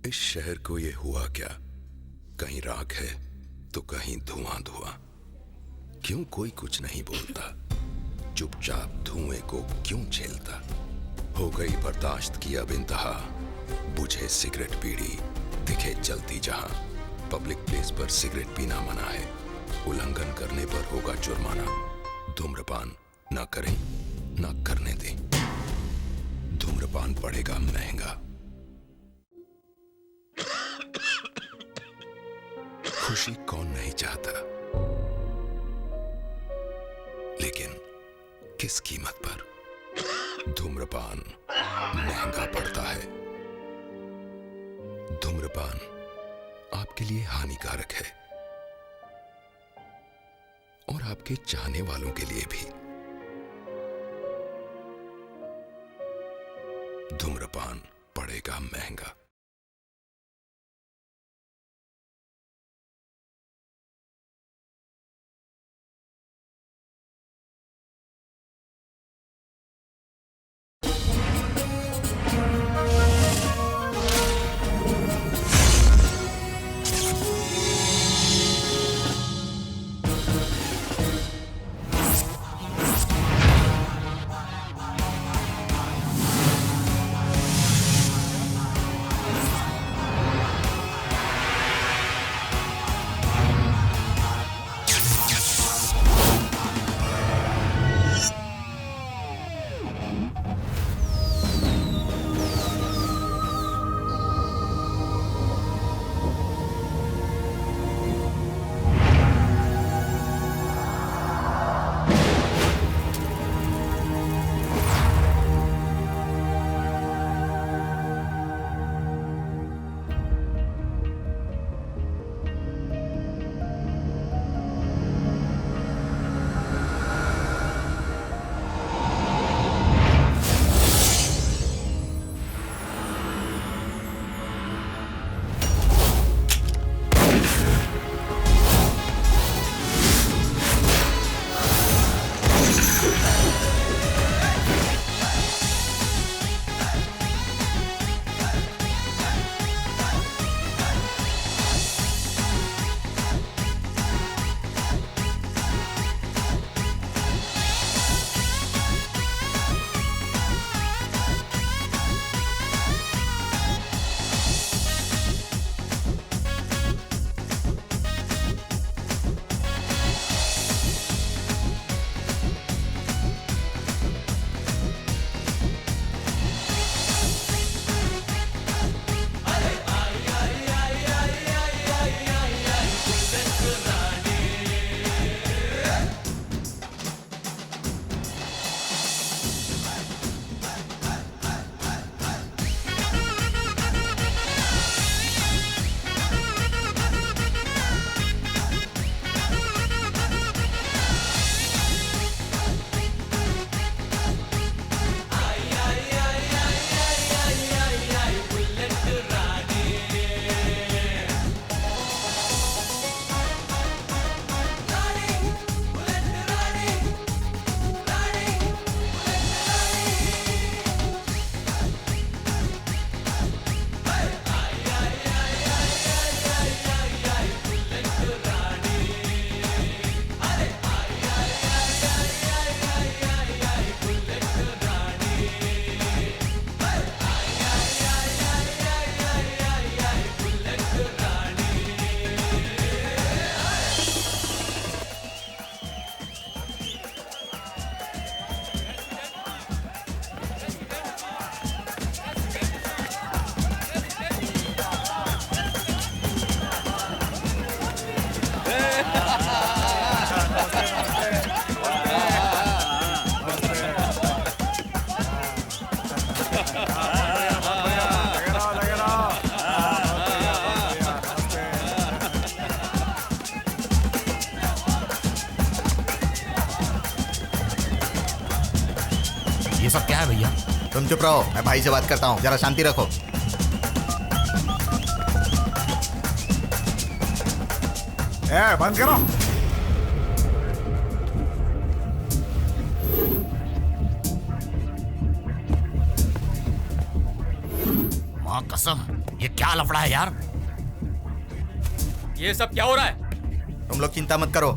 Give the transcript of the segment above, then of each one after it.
इस शहर को ये हुआ क्या? कहीं राख है तो कहीं धुआं धुआं। क्यों कोई कुछ नहीं बोलता? चुपचाप धुएं को क्यों झेलता? हो गई बर्दाश्त की अब इंतहा। बुझे सिगरेट बीड़ी दिखे जलती जहां। पब्लिक प्लेस पर सिगरेट पीना मना है, उल्लंघन करने पर होगा जुर्माना। धूम्रपान ना करें ना करने दें, धूम्रपान पड़ेगा महंगा। खुशी कौन नहीं चाहता, लेकिन किस कीमत पर? धूम्रपान महंगा पड़ता है। धूम्रपान आपके लिए हानिकारक है और आपके चाहने वालों के लिए भी। धूम्रपान पड़ेगा महंगा। ये सब क्या है भैया? तुम चुप रहो, मैं भाई से बात करता हूँ, जरा शांति रखो। बंद करो। हाँ कसम, ये क्या लफड़ा है यार? ये सब क्या हो रहा है? तुम लोग चिंता मत करो,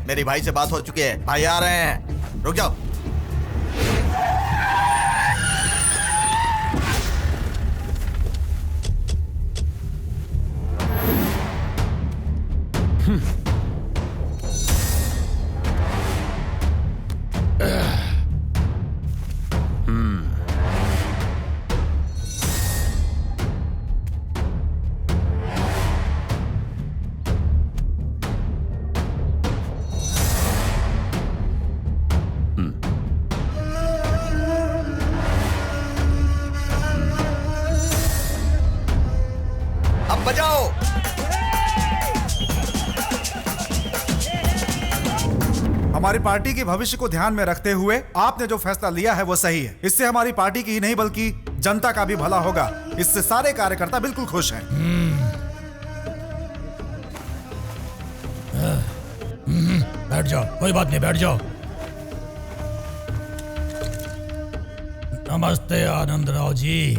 मेरी भाई से बात हो चुकी है, भाई आ रहे हैं, रुक जाओ। अब बजाओ। हमारी पार्टी के भविष्य को ध्यान में रखते हुए आपने जो फैसला लिया है वो सही है। इससे हमारी पार्टी की ही नहीं बल्कि जनता का भी भला होगा। इससे सारे कार्यकर्ता बिल्कुल खुश हैं। बैठ जाओ, कोई बात नहीं, बैठ जाओ। नमस्ते आनंद राव जी।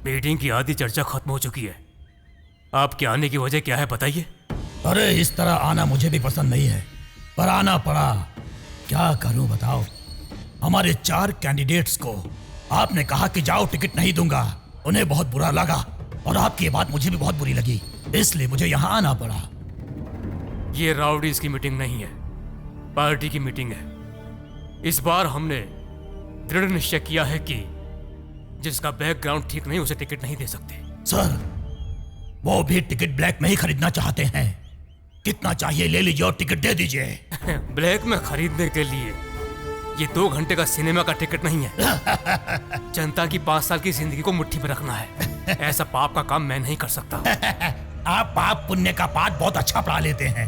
मीटिंग की आधी चर्चा खत्म हो चुकी है। आपके आने की वजह क्या है बताइए। अरे इस तरह आना मुझे भी पसंद नहीं है, पर आना पड़ा। क्या करूं बताओ? हमारे 4 कैंडिडेट्स को आपने कहा कि जाओ टिकट नहीं दूंगा। उन्हें बहुत बुरा लगा और आपकी ये बात मुझे भी बहुत बुरी लगी, इसलिए मुझे यहाँ आना पड़ा। ये राउडीज की मीटिंग नहीं है, पार्टी की मीटिंग है। इस बार हमने दृढ़ निश्चय किया है कि जिसका बैकग्राउंड ठीक नहीं उसे टिकट नहीं दे सकते। सर, वो भी टिकट ब्लैक में ही खरीदना चाहते हैं। कितना चाहिए ले लीजिए और टिकट दे दीजिए। ब्लैक में खरीदने के लिए ये 2 घंटे का सिनेमा का टिकट नहीं है। जनता की 5 साल की जिंदगी को मुट्ठी में रखना है। ऐसा पाप का काम मैं नहीं कर सकता। आप पाप पुण्य का पाठ बहुत अच्छा पढ़ा लेते हैं।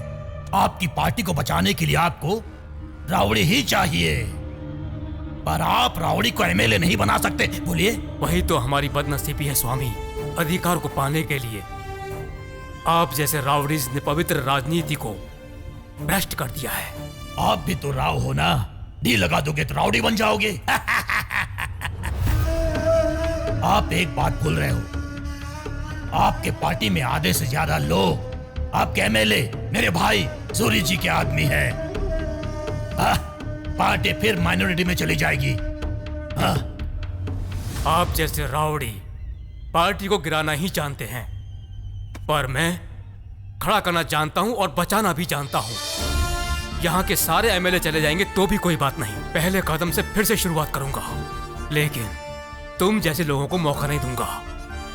आपकी पार्टी को बचाने के लिए आपको रावड़ी ही चाहिए, पर आप रावड़ी को एमएलए नहीं बना सकते। बोलिए। वही तो हमारी बदनसीबी है स्वामी। अधिकार को पाने के लिए आप जैसे रावड़ीज ने पवित्र राजनीति को भ्रष्ट कर दिया है। आप भी तो राव हो ना, डी लगा दोगे तो रावड़ी बन जाओगे। आप एक बात भूल रहे हो, आपके पार्टी में आधे से ज्यादा लोग आपके एमएलए मेरे भाई सूरी जी के आदमी हैं। पार्टी फिर माइनॉरिटी में चली जाएगी। आप जैसे रावड़ी पार्टी को गिराना ही जानते हैं, पर मैं खड़ा करना जानता हूं और बचाना भी जानता हूं। यहां के सारे एमएलए चले जाएंगे तो भी कोई बात नहीं, पहले कदम से फिर से शुरुआत करूंगा। लेकिन तुम जैसे लोगों को मौका नहीं दूंगा।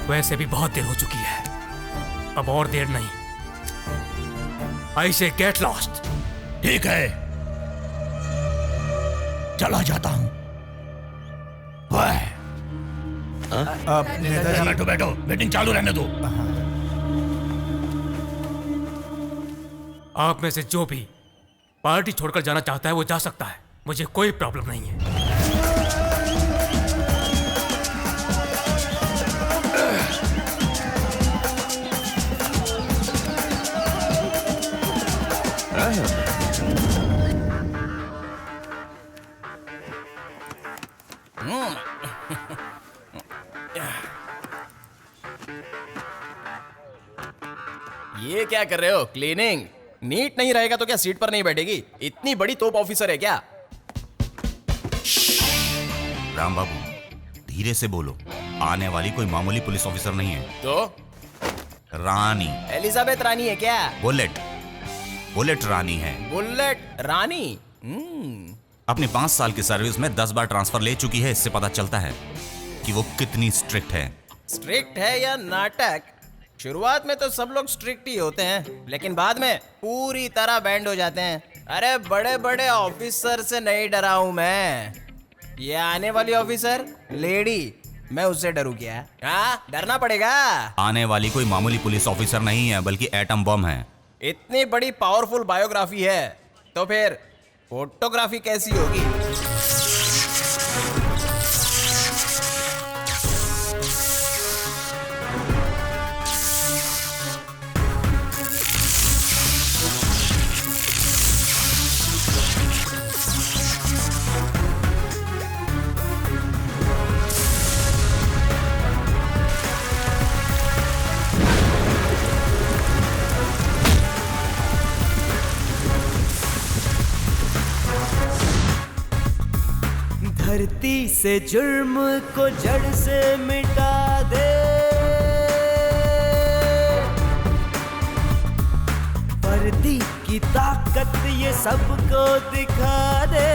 वैसे भी बहुत देर हो चुकी है, अब और देर नहीं। आई से गेट लॉस्ट। ठीक है, चला जाता हूं। नेताजी, बैठो बैठो, मीटिंग चालू रहने दो। आप में से जो भी पार्टी छोड़कर जाना चाहता है वो जा सकता है, मुझे कोई प्रॉब्लम नहीं है। ये क्या कर रहे हो? क्लीनिंग नीट नहीं रहेगा तो क्या सीट पर नहीं बैठेगी? इतनी बड़ी तोप ऑफिसर है क्या? राम बाबू धीरे से बोलो, आने वाली कोई मामूली पुलिस ऑफिसर नहीं है। तो रानी एलिजाबेथ रानी है क्या? बुलेट रानी है। बुलेट रानी? अपनी 5 साल की सर्विस में 10 बार ट्रांसफर ले चुकी है। इससे पता चलता है कि वो कितनी स्ट्रिक्ट है। स्ट्रिक्ट है या नाटक? शुरुआत में तो सब लोग स्ट्रिक्ट ही होते हैं, लेकिन बाद में पूरी तरह बैंड हो जाते हैं। अरे बड़े बड़े ऑफिसर से नहीं डरा हूं मैं। ये आने वाली ऑफिसर लेडी, मैं उससे डरूं क्या? हाँ, डरना पड़ेगा। आने वाली कोई मामूली पुलिस ऑफिसर नहीं है, बल्कि एटम बम है। इतनी बड़ी पावरफुल बायोग्राफी है तो फिर फोटोग्राफी कैसी होगी? धरती से जुर्म को जड़ से मिटा दे, वर्दी की ताकत ये सबको दिखा दे।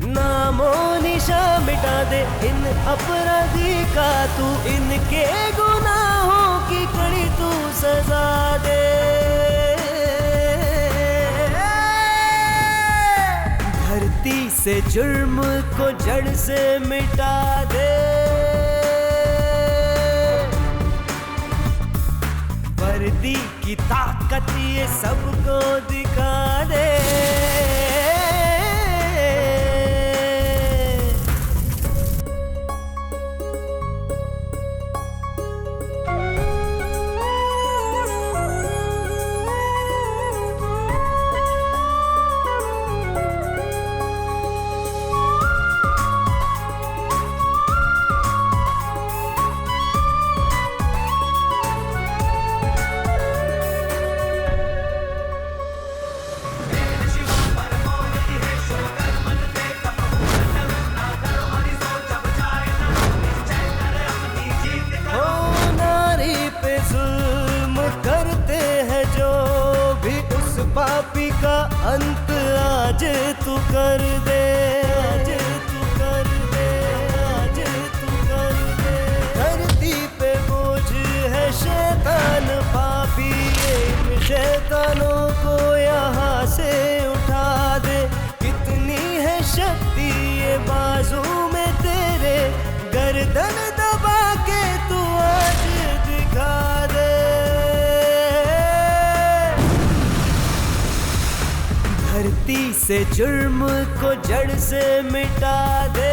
नामो निशा मिटा दे इन अपराधी का तू, इनके गुनाहों की कड़ी तू सजा दे। धरती से जुर्म को जड़ से मिटा दे, वर्दी की ताकत ये सबको दिखा दे। पापी का अंत आज तू कर दे, आज तू कर दे, आज तू कर दे। धरती पे बोझ है शैतान पापी, इन शैतानों को यहाँ से उठा दे। कितनी है शक्ति ये बाजू में तेरे, गर्दन दबा के तू आज दिखा दे। धरती से जुर्म को जड़ से मिटा दे,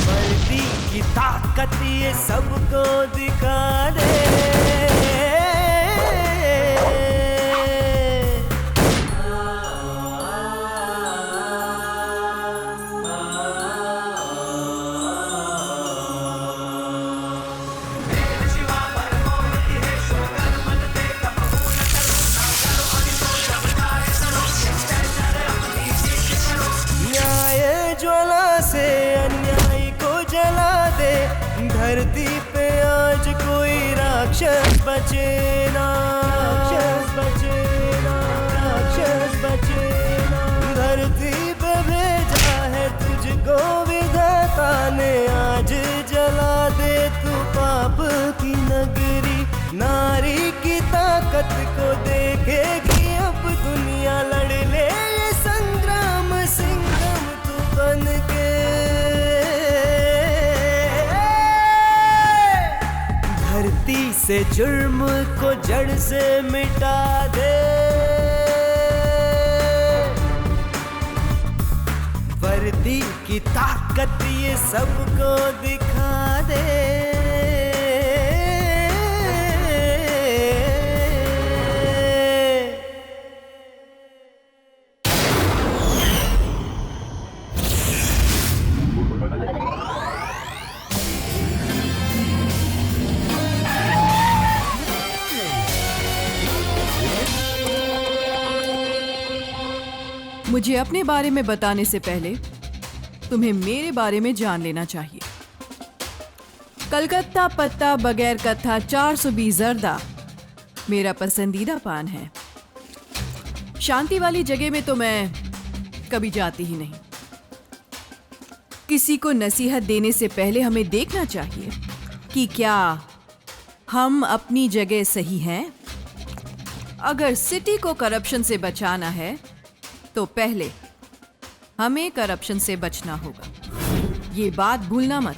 वर्दी की ताकत ये सबको दिखा दे। धरती पे आज कोई राक्षस बचे ना, राक्षस बचे ना, राक्षस बचे ना। धरती पे भेजा है तुझको विधाता ने, आज जला दे तू पाप की नगरी। नारी की ताकत को देखेगी अब दुनिया, लड़ ले ये संग्राम सिंघम तू बन के। धरती से जुर्म को जड़ से मिटा दे, वर्दी की ताकत ये सबको दिखा दे। मुझे अपने बारे में बताने से पहले तुम्हें मेरे बारे में जान लेना चाहिए। कलकत्ता पत्ता बगैर कत्था 420 जर्दा मेरा पसंदीदा पान है। शांति वाली जगह में तो मैं कभी जाती ही नहीं। किसी को नसीहत देने से पहले हमें देखना चाहिए कि क्या हम अपनी जगह सही हैं। अगर सिटी को करप्शन से बचाना है तो पहले हमें करप्शन से बचना होगा। ये बात भूलना मत।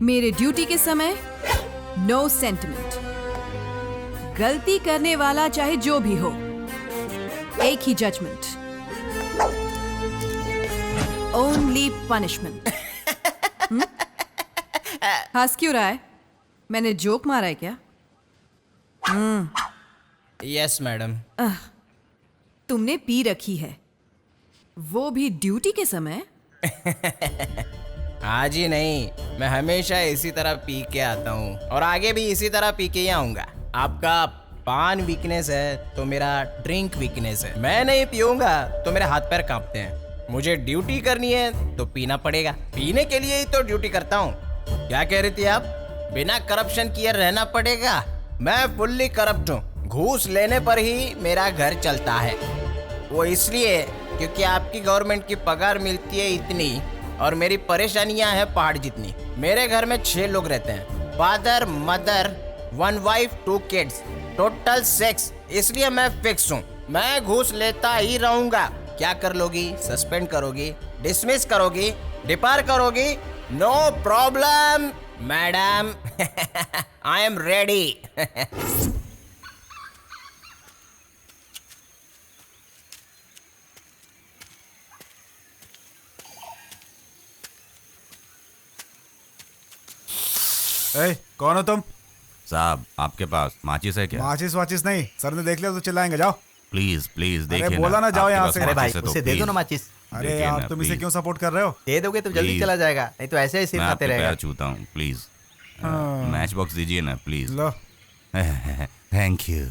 मेरे ड्यूटी के समय नो सेंटिमेंट। गलती करने वाला चाहे जो भी हो, एक ही जजमेंट, ओनली पनिशमेंट। हंस क्यों रहा है? मैंने जोक मारा है क्या? Yes madam. तुमने पी रखी है, वो भी ड्यूटी के समय? आज ही नहीं, मैं हमेशा इसी तरह पी के आता हूँ और आगे भी इसी तरह पी के ही आऊंगा। आपका पान वीकनेस है तो मेरा ड्रिंक वीकनेस है। मैं नहीं पीऊंगा तो मेरे हाथ पैर कांपते हैं। मुझे ड्यूटी करनी है तो पीना पड़ेगा। पीने के लिए ही तो ड्यूटी करता हूँ। क्या कह रही थी आप? बिना करप्शन किए रहना पड़ेगा? मैं फुल्ली करप्ट हूँ। घूस लेने पर ही मेरा घर चलता है। वो इसलिए क्योंकि आपकी गवर्नमेंट की पगार मिलती है इतनी और मेरी परेशानियां हैं पहाड़ जितनी। मेरे घर में 6 लोग रहते हैं, father, mother, 1 wife, 2 kids, total 6। इसलिए मैं फिक्स हूँ, मैं घूस लेता ही रहूंगा। क्या कर लोगी? सस्पेंड करोगी, डिसमिस करोगी, डिपार करोगी? No problem madam. I am ready. कौन हो तुम? साहब आपके पास माचिस है क्या? माचिस वाचिस नहीं, सर ने देख लिया तो चिल्लाएंगे। जाओ प्लीज प्लीज देखिए अरे बोला ना, जाओ आपके यहाँ पास से। अरे भाई माचिस है तो उसे दे दो please। ना माचिस। अरे देखिए यार ना, तुम इसे please। क्यों सपोर्ट कर रहे हो? दे दोगे तो जल्दी Please। चला जाएगा, नहीं तो ऐसे ही सिर मैं खाते आपके रहेगा। पैर छूता हूँ प्लीज। मैच बॉक्स दीजिए ना प्लीज। Low thank you.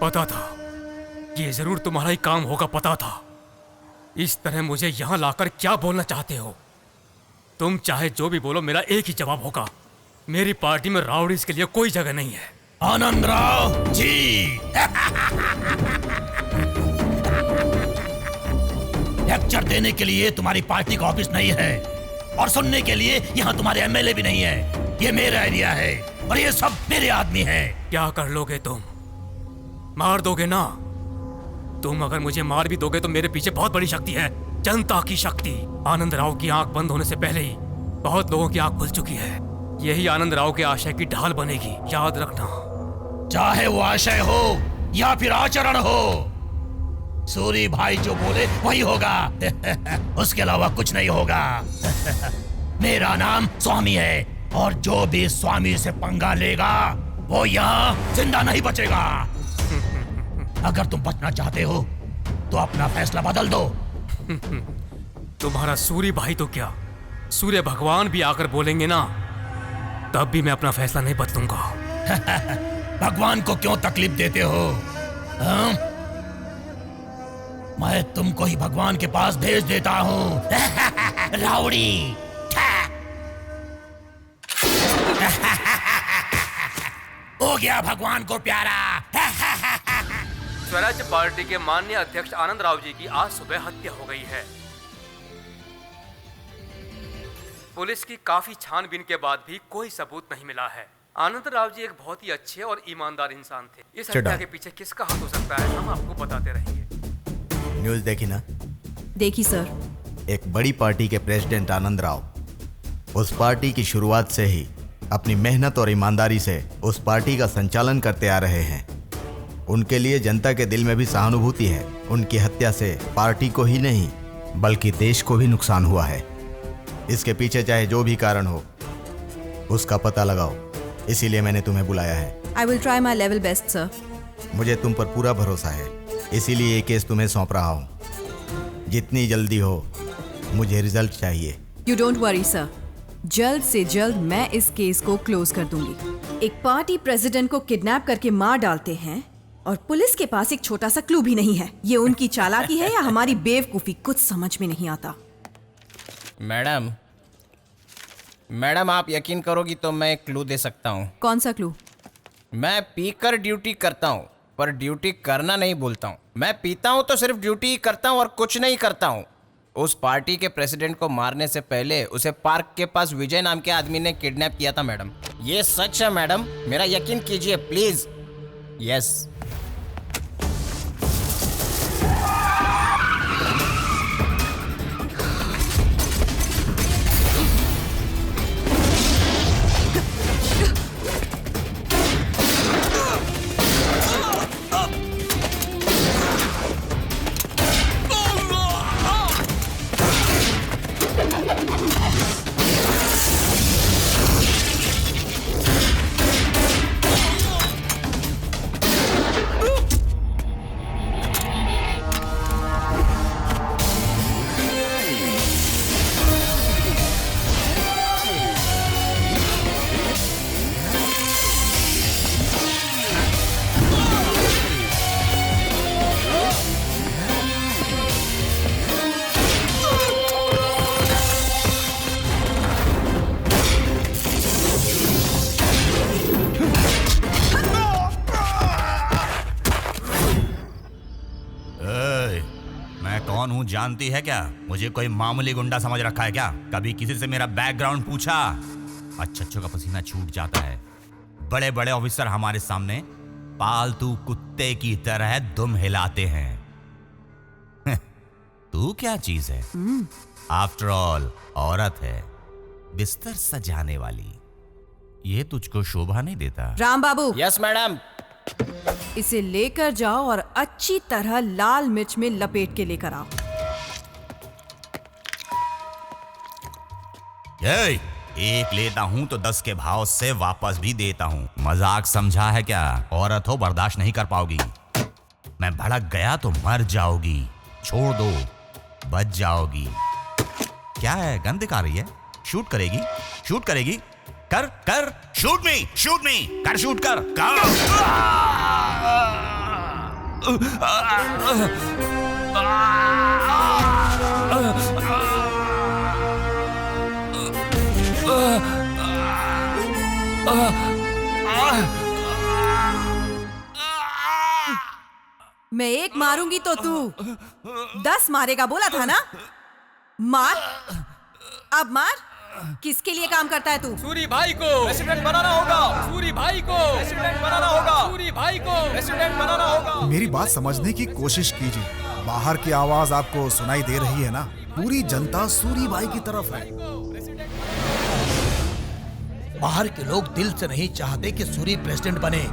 पता था ये जरूर तुम्हारा ही काम होगा, पता था। इस तरह मुझे यहां लाकर क्या बोलना चाहते हो? तुम चाहे जो भी बोलो, मेरा एक ही जवाब होगा। मेरी पार्टी में राउडीज के लिए कोई जगह नहीं है। आनंद राव जी। लेक्चर देने के लिए तुम्हारी पार्टी का ऑफिस नहीं है और सुनने के लिए यहाँ तुम्हारे एमएलए भी नहीं है। ये मेरा एरिया है और ये सब मेरे आदमी हैं। क्या कर लोगे तुम? मार दोगे ना? तुम अगर मुझे मार भी दोगे तो मेरे पीछे बहुत बड़ी शक्ति है, जनता की शक्ति। आनंद राव की आंख बंद होने से पहले ही बहुत लोगों की आंख खुल चुकी है। यही आनंद राव के आशय की ढाल बनेगी, याद रखना। चाहे वो आशय हो या फिर आचरण हो, सूरी भाई जो बोले वही होगा। उसके अलावा कुछ नहीं होगा। मेरा नाम स्वामी है और जो भी स्वामी से पंगा लेगा वो यहाँ जिंदा नहीं बचेगा। अगर तुम बचना चाहते हो तो अपना फैसला बदल दो। तुम्हारा सूर्य भाई तो क्या, सूर्य भगवान भी आकर बोलेंगे ना, तब भी मैं अपना फैसला नहीं बदलूंगा। भगवान को क्यों तकलीफ देते हो? हाँ? मैं तुमको ही भगवान के पास भेज देता हूँ। राउडी। हो गया भगवान को प्यारा। स्वराज पार्टी के माननीय अध्यक्ष आनंद राव जी की आज सुबह हत्या हो गई है। पुलिस की काफी छानबीन के बाद भी कोई सबूत नहीं मिला है। आनंद राव जी एक बहुत ही अच्छे और ईमानदार इंसान थे। इस हत्या के पीछे किसका हाथ हो सकता है, हम आपको बताते रहेंगे। न्यूज़ देखी ना? देखी सर। एक बड़ी पार्टी के प्रेसिडेंट आनंद राव उस पार्टी की शुरुआत से ही अपनी मेहनत और ईमानदारी से उस पार्टी का संचालन करते आ रहे हैं। उनके लिए जनता के दिल में भी सहानुभूति है। उनकी हत्या से पार्टी को ही नहीं बल्कि देश को भी नुकसान हुआ है। इसके पीछे चाहे जो भी कारण हो उसका पता लगाओ, इसीलिए मैंने तुम्हें बुलाया है। I will try my level best sir. मुझे तुम पर पूरा भरोसा है, इसीलिए ये केस तुम्हें सौंप रहा हूँ। जितनी जल्दी हो मुझे रिजल्ट चाहिए। यू डोंट वरी सर, जल्द से जल्द मैं इस केस को क्लोज कर दूंगी। एक पार्टी प्रेसिडेंट को किडनैप करके मार डालते हैं और पुलिस के पास एक छोटा सा क्लू भी नहीं है। ये उनकी चालाकी है या हमारी बेवकूफी, कुछ समझ में नहीं आता। मैडम आप यकीन करोगी तो मैं एक क्लू दे सकता हूँ। कौन सा क्लू? मैं पीकर ड्यूटी करता हूँ पर ड्यूटी करना नहीं बोलता हूँ। मैं पीता हूँ तो सिर्फ ड्यूटी ही करता हूँ और कुछ नहीं करता हूँ। उस पार्टी के प्रेसिडेंट को मारने से पहले उसे पार्क के पास विजय नाम के आदमी ने किडनैप किया था मैडम। ये सच है मैडम, मेरा यकीन कीजिए प्लीज। यस। कौन हूँ जानती है क्या? मुझे कोई मामूली गुंडा समझ रखा है क्या? कभी किसी से मेरा बैकग्राउंड पूछा? अच्छों का पसीना छूट जाता है। बड़े बड़े ऑफिसर हमारे सामने पालतू कुत्ते की तरह दुम हिलाते हैं। तू क्या चीज है? आफ्टर ऑल औरत है, बिस्तर सजाने वाली। ये तुझको शोभा नहीं देता। राम बाबू। Yes madam. इसे लेकर जाओ और अच्छी तरह लाल मिर्च में लपेट के लेकर आओ। एक लेता हूं तो 10 के भाव से वापस भी देता हूं। मजाक समझा है क्या? औरत हो, बर्दाश्त नहीं कर पाओगी। मैं भड़क गया तो मर जाओगी। छोड़ दो, बच जाओगी। क्या है, गन दिखा रही है? शूट करेगी? शूट करेगी? कर कर, शूट मी, शूट मी, कर, शूट कर, मैं एक मारूंगी तो तू 10 मारेगा, बोला था ना? मार, अब मार। किसके लिए काम करता है तू? सूरी भाई को प्रेसिडेंट बनाना होगा। सूरी भाई को प्रेसिडेंट बनाना होगा। सूरी भाई को प्रेसिडेंट बनाना होगा। मेरी बात समझने की कोशिश कीजिए। बाहर की आवाज आपको सुनाई दे रही है ना? पूरी जनता सूरी भाई की तरफ है। बाहर के लोग दिल से नहीं चाहते कि सूरी प्रेसिडेंट बने।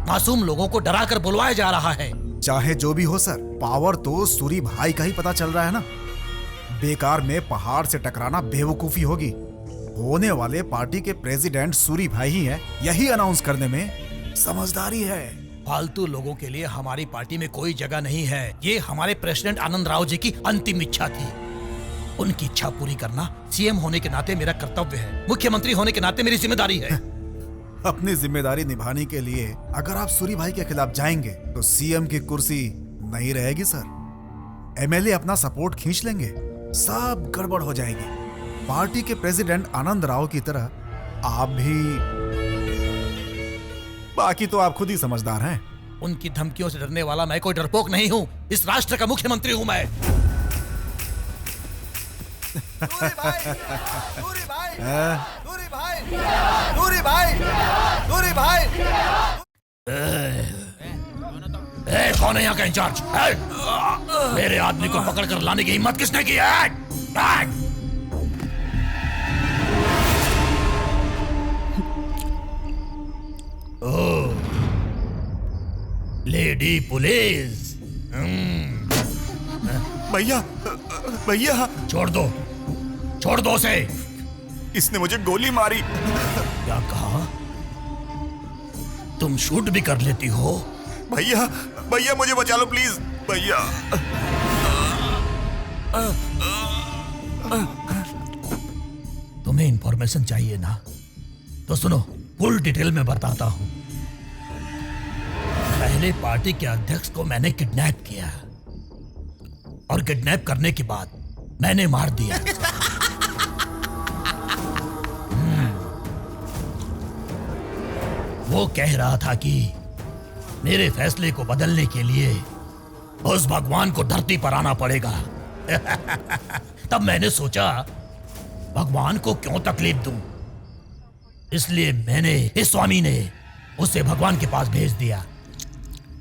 मासूम लोगों को डरा कर बुलवाया जा रहा है। चाहे जो भी हो सर, पावर तो सूरी भाई का ही पता चल रहा है ना। बेकार में पहाड़ से टकराना बेवकूफी होगी। होने वाले पार्टी के प्रेसिडेंट सूरी भाई ही हैं। यही अनाउंस करने में समझदारी है। फालतू लोगों के लिए हमारी पार्टी में कोई जगह नहीं है। ये हमारे प्रेसिडेंट आनंद राव जी की अंतिम इच्छा थी। उनकी इच्छा पूरी करना सीएम होने के नाते मेरा कर्तव्य है। मुख्यमंत्री होने के नाते मेरी जिम्मेदारी है। अपनी जिम्मेदारी निभाने के लिए अगर आप सूरी भाई के खिलाफ जाएंगे तो सीएम की कुर्सी नहीं रहेगी सर। एमएलए अपना सपोर्ट खींच लेंगे, सब गड़बड़ हो जाएगी। पार्टी के प्रेसिडेंट आनंद राव की तरह आप भी। बाकी तो आप खुद ही समझदार हैं। उनकी धमकियों से डरने वाला मैं कोई डरपोक नहीं हूँ। इस राष्ट्र का मुख्यमंत्री हूँ मैं। सूरी भाई, सूरी भाई, सूरी भाई, सूरी भाई, सूरी भाई। कौन है यहाँ का इंचार्ज? मेरे आदमी को पकड़कर लाने की हिम्मत किसने की है? Lady police. भैया, भैया, छोड़ दो उसे। इसने मुझे गोली मारी। क्या कहा? तुम शूट भी कर लेती हो? भैया, भैया मुझे बचा लो प्लीज, भैया। तुम्हें इंफॉर्मेशन चाहिए ना? तो सुनो, फुल डिटेल में बताता हूं। पहले पार्टी के अध्यक्ष को मैंने किडनैप किया और किडनैप करने के बाद मैंने मार दिया। वो कह रहा था कि मेरे फैसले को बदलने के लिए उस भगवान को धरती पर आना पड़ेगा। तब मैंने सोचा भगवान को क्यों तकलीफ दूं, इसलिए मैंने, इस स्वामी ने उसे भगवान के पास भेज दिया।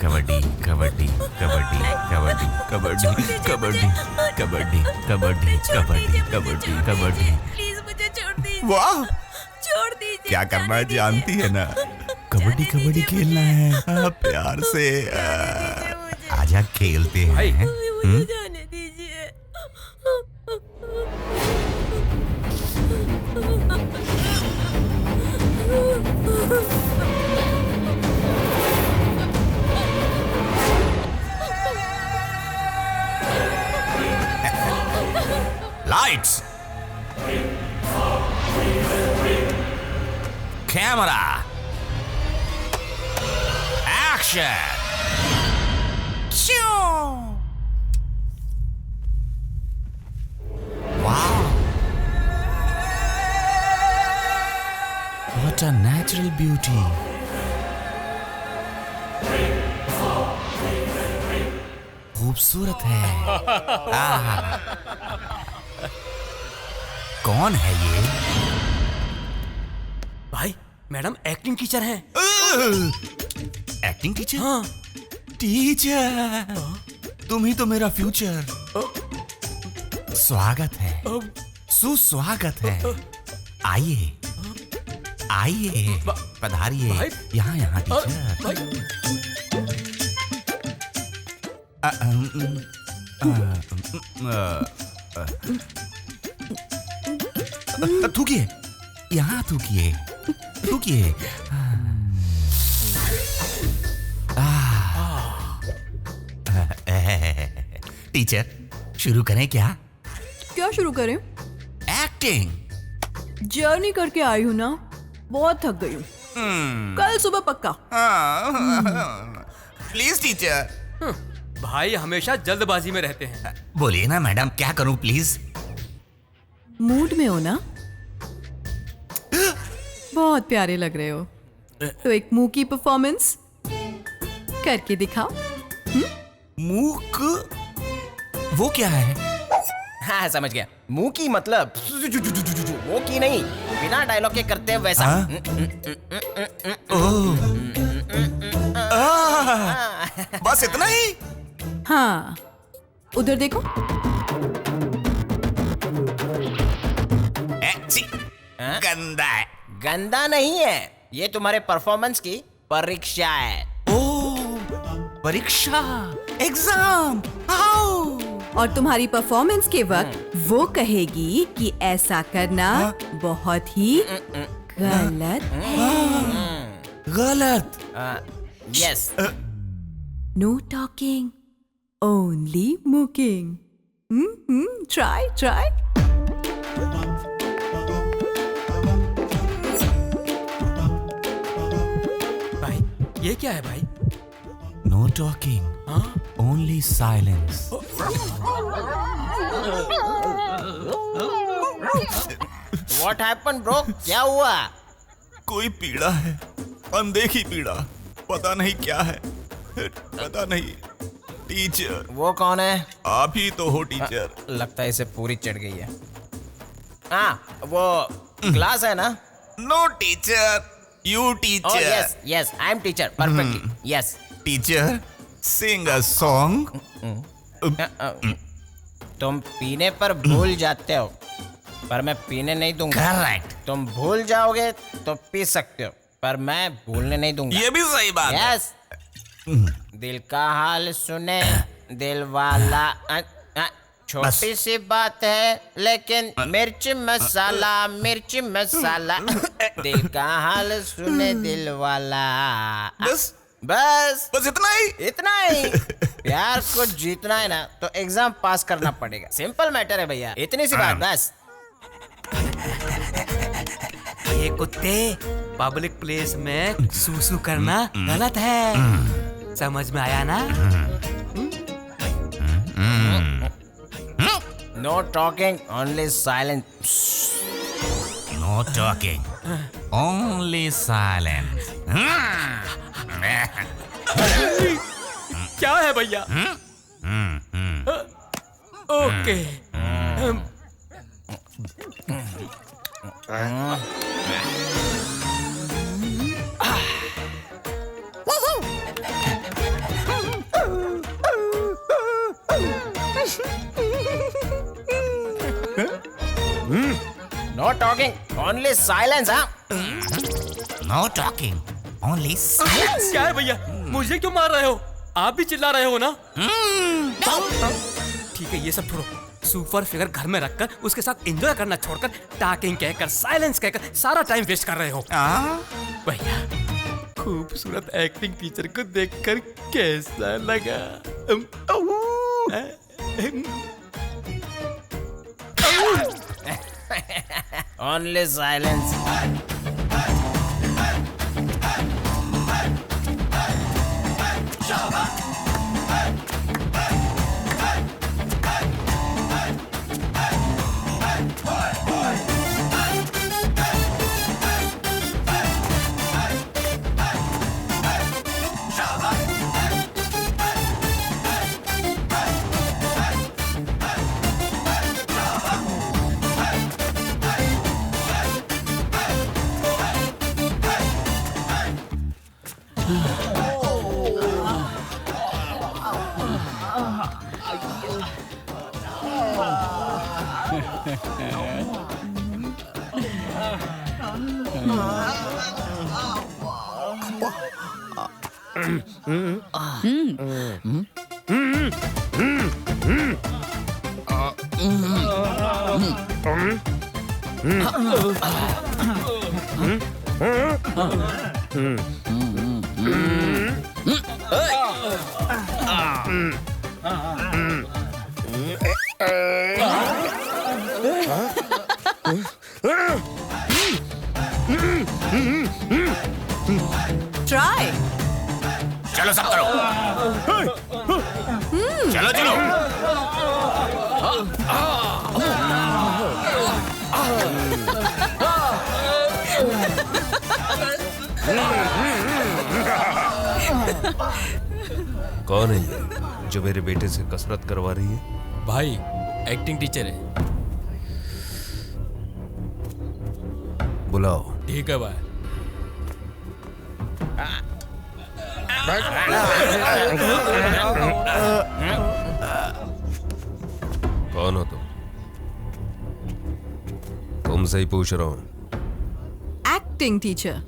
कबड्डी कबड्डी कबड्डी कबड्डी कबड्डी कबड्डी कबड्डी कबड्डी कबड्डी कबड्डी कबड्डी। प्लीज मुझे छोड़ दीजिए। वाह, छोड़ दीजिए। क्या करना है जानती है ना? कबड्डी कबड्डी खेलना है। प्यार से आजा खेलते हैं। मुझे जाने दीजिए। Lights, camera, action. Wow, what a natural beauty. खूबसूरत है। कौन है ये? भाई मैडम एक्टिंग टीचर हैं। Acting teacher? हाँ। टीचर, तुम ही तो मेरा फ्यूचर। स्वागत है, सुस्वागत है। आइए आइए, पधारिए यहाँ यहाँ टीचर। थूकिए, यहाँ थूकिए, थूकिए। टीचर, शुरू करें क्या? क्या शुरू करें? एक्टिंग। जर्नी करके आई हूँ ना, बहुत थक गई हूँ। कल सुबह पक्का। Please teacher. भाई हमेशा जल्दबाजी में रहते हैं। बोलिए ना मैडम, क्या करूं प्लीज? मूड में हो ना? बहुत प्यारे लग रहे हो। तो एक मुंह की परफॉर्मेंस करके दिखाओ। मूक? वो क्या है? हाँ समझ गया। मुंह की मतलब वो की नहीं, बिना डायलॉग के करते हैं वैसा। बस इतना ही? हाँ, उधर देखो। गंदा है। गंदा नहीं है, ये तुम्हारे परफॉर्मेंस की परीक्षा है। परीक्षा, एग्जाम। और तुम्हारी परफॉर्मेंस के वक्त वो कहेगी कि ऐसा करना बहुत ही गलत है। गलत? यस। नो टॉकिंग, ओनली मुकिंग। Try try. भाई ये क्या है भाई? No talking, only silence. What happened, bro? क्या हुआ? कोई पीड़ा है, अनदेखी पीड़ा। पता नहीं क्या है, पता नहीं। टीचर। वो कौन है? आप ही तो हो टीचर। लगता है इसे पूरी चढ़ गई है। हाँ, वो क्लास है ना? No teacher, you teacher. Yes yes, I am teacher perfectly. Yes teacher, sing a song. तुम पीने पर भूल जाते हो, पर मैं पीने नहीं दूंगा। करेक्ट। तुम भूल जाओगे तो पी सकते हो, पर मैं भूलने नहीं दूंगा। ये भी सही बात है। यस। दिल का हाल सुने दिल वाला। छोटी सी बात है लेकिन मिर्च मसाला, मिर्च मसाला। दिल का हाल सुने दिल वाला। बस बस बस इतना ही? इतना ही। प्यार को जीतना है ना तो एग्जाम पास करना पड़ेगा। सिंपल मैटर है भैया, इतनी सी बात बस। ये कुत्ते, पब्लिक प्लेस में सूसू करना गलत है। समझ में आया ना? No talking, only silent. No talking, only silence. क्या है भैया? Okay. No talking, only silence. हाँ, नो टॉकिंग, ओनली साइलेंस। क्या है भैया, मुझे क्यों मार रहे हो? आप भी चिल्ला रहे हो ना? ठीक है, ये सब छोड़ो। सुपर फिगर घर में रखकर उसके साथ एंजॉय करना छोड़कर टॉकिंग कहकर, साइलेंस कहकर सारा टाइम वेस्ट कर रहे हो। भैया, खूबसूरत एक्टिंग टीचर को देखकर कैसा लगा? Only silence. ट्राई। चलो सब करो। चलो चलो। कौन है ये जो मेरे बेटे से कसरत करवा रही है? भाई, एक्टिंग टीचर है। बुलाओ। ठीक है भाई। कौन हो तुम? तुमसे ही पूछ रहा हूं। Acting teacher.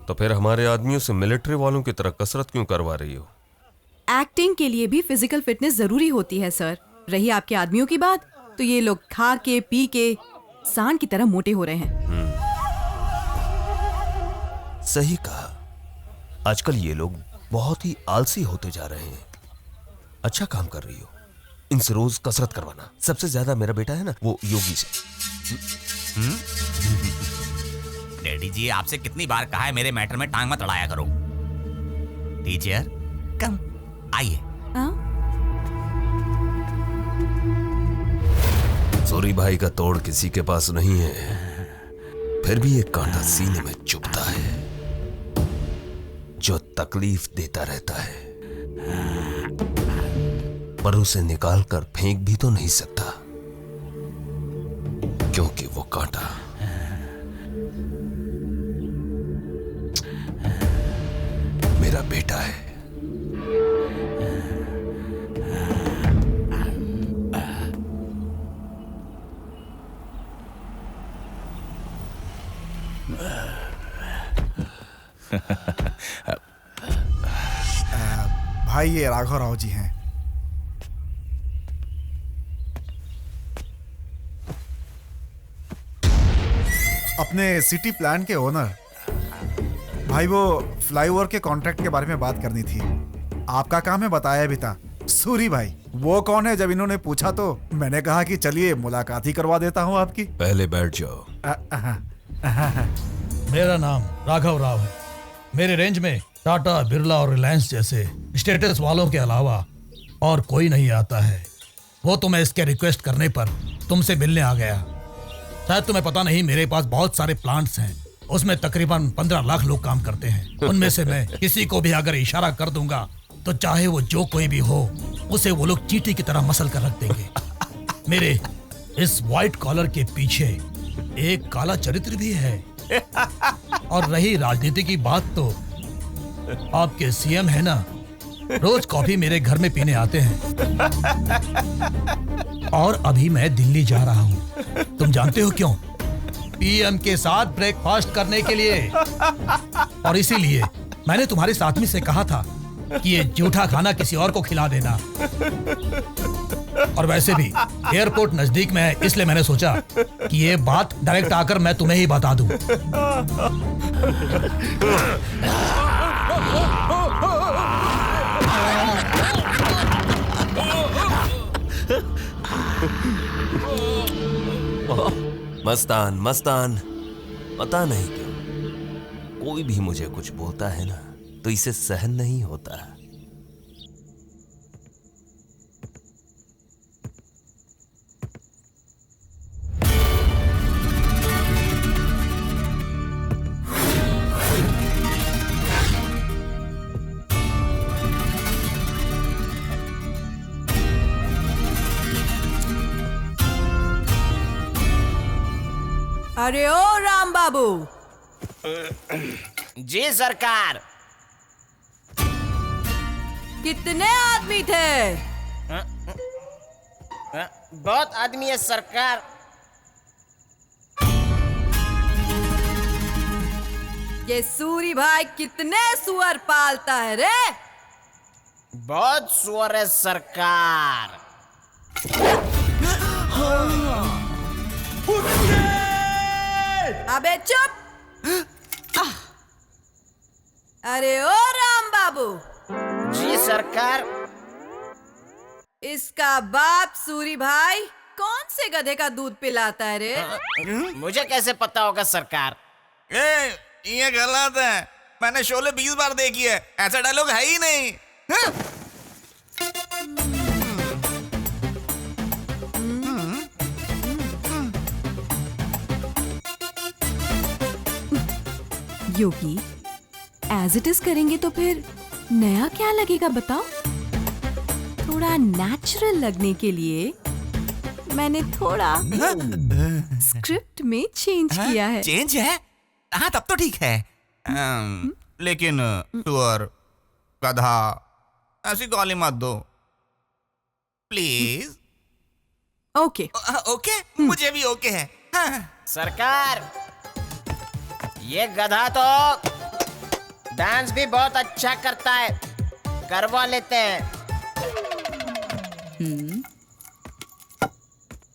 तो फिर हमारे आदमियों से मिलिट्री वालों की तरह कसरत क्यों करवा रही हो? एक्टिंग के लिए भी फिजिकल फिटनेस जरूरी होती है सर। रही आपके आदमियों की बात, तो ये लोग खा के पी के सांड की तरह मोटे हो रहे हैं। सही कहा। आजकल ये लोग बहुत ही आलसी होते जा रहे हैं। अच्छा काम कर रही हो, इनसे रोज कसरत करवाना। सबसे ज्यादा मेरा बेटा है ना, वो योगी से। डैडी जी, आपसे कितनी बार कहा है मेरे मैटर में टांग मत अड़ाया करो। टीचर कम आइए। सूरी भाई का तोड़ किसी के पास नहीं है, फिर भी एक कांटा सीने में चुभता है जो तकलीफ देता रहता है, पर उसे निकाल कर फेंक भी तो नहीं सकता, क्योंकि वो कांटा मेरा बेटा है। भाई, ये राघव राव जी हैं। अपने सिटी प्लान के ओनर। भाई, वो फ्लाईओवर के कॉन्ट्रैक्ट के बारे में बात करनी थी। आपका काम है, बताया भी था। सूरी भाई, वो कौन है? जब इन्होंने पूछा तो मैंने कहा कि चलिए मुलाकात ही करवा देता हूँ आपकी। पहले बैठ जाओ। मेरा नाम राघव राव है। मेरे रेंज में टाटा, बिरला और रिलायंस जैसे स्टेटस वालों के अलावा और कोई नहीं आता है। वो तो मैं इसके रिक्वेस्ट करने पर तुमसे मिलने आ गया। शायद तुम्हें पता नहीं, मेरे पास बहुत सारे प्लांट्स हैं। उसमें तकरीबन 15 लाख लोग काम करते हैं। उनमें से मैं किसी को भी अगर इशारा कर दूंगा तो चाहे वो जो कोई भी हो, उसे वो लोग चींटी की तरह मसल कर रख देंगे। मेरे इस व्हाइट कॉलर के पीछे एक काला चरित्र भी है। और रही राजनीति की बात, तो आपके सीएम है ना, रोज कॉफी मेरे घर में पीने आते हैं। और अभी मैं दिल्ली जा रहा हूँ। तुम जानते हो क्यों? पीएम के साथ ब्रेकफास्ट करने के लिए। और इसीलिए मैंने तुम्हारे साथी से कहा था कि ये जूठा खाना किसी और को खिला देना। और वैसे भी एयरपोर्ट नजदीक में है, इसलिए मैंने सोचा कि ये बात डायरेक्ट आकर मैं तुम्हें ही बता दूं। मस्तान मस्तान, पता नहीं क्यों कोई भी मुझे कुछ बोलता है ना तो इसे सहन नहीं होता। अरे ओ राम बाबू। जी सरकार। कितने आदमी थे? बहुत आदमी है सरकार। ये सूरी भाई कितने सुअर पालता है रे? बहुत सुअर है सरकार। अबे चुप। अरे ओ राम बाबू। जी सरकार। इसका बाप सूरी भाई कौन से गधे का दूध पिलाता है रे? मुझे कैसे पता होगा सरकार? ये गलत है। मैंने शोले 20 बार देखी है, ऐसा डायलॉग है ही नहीं। योगी, एज इट इज करेंगे तो फिर नया क्या लगेगा बताओ? थोड़ा नेचुरल लगने के लिए मैंने थोड़ा स्क्रिप्ट में चेंज किया है। चेंज है? हाँ तब तो ठीक है। लेकिन सुअर, गधा ऐसी गाली मत दो प्लीज। ओके ओके, मुझे भी ओके है। सरकार, ये गधा तो डांस भी बहुत अच्छा करता है, करवा लेते हैं।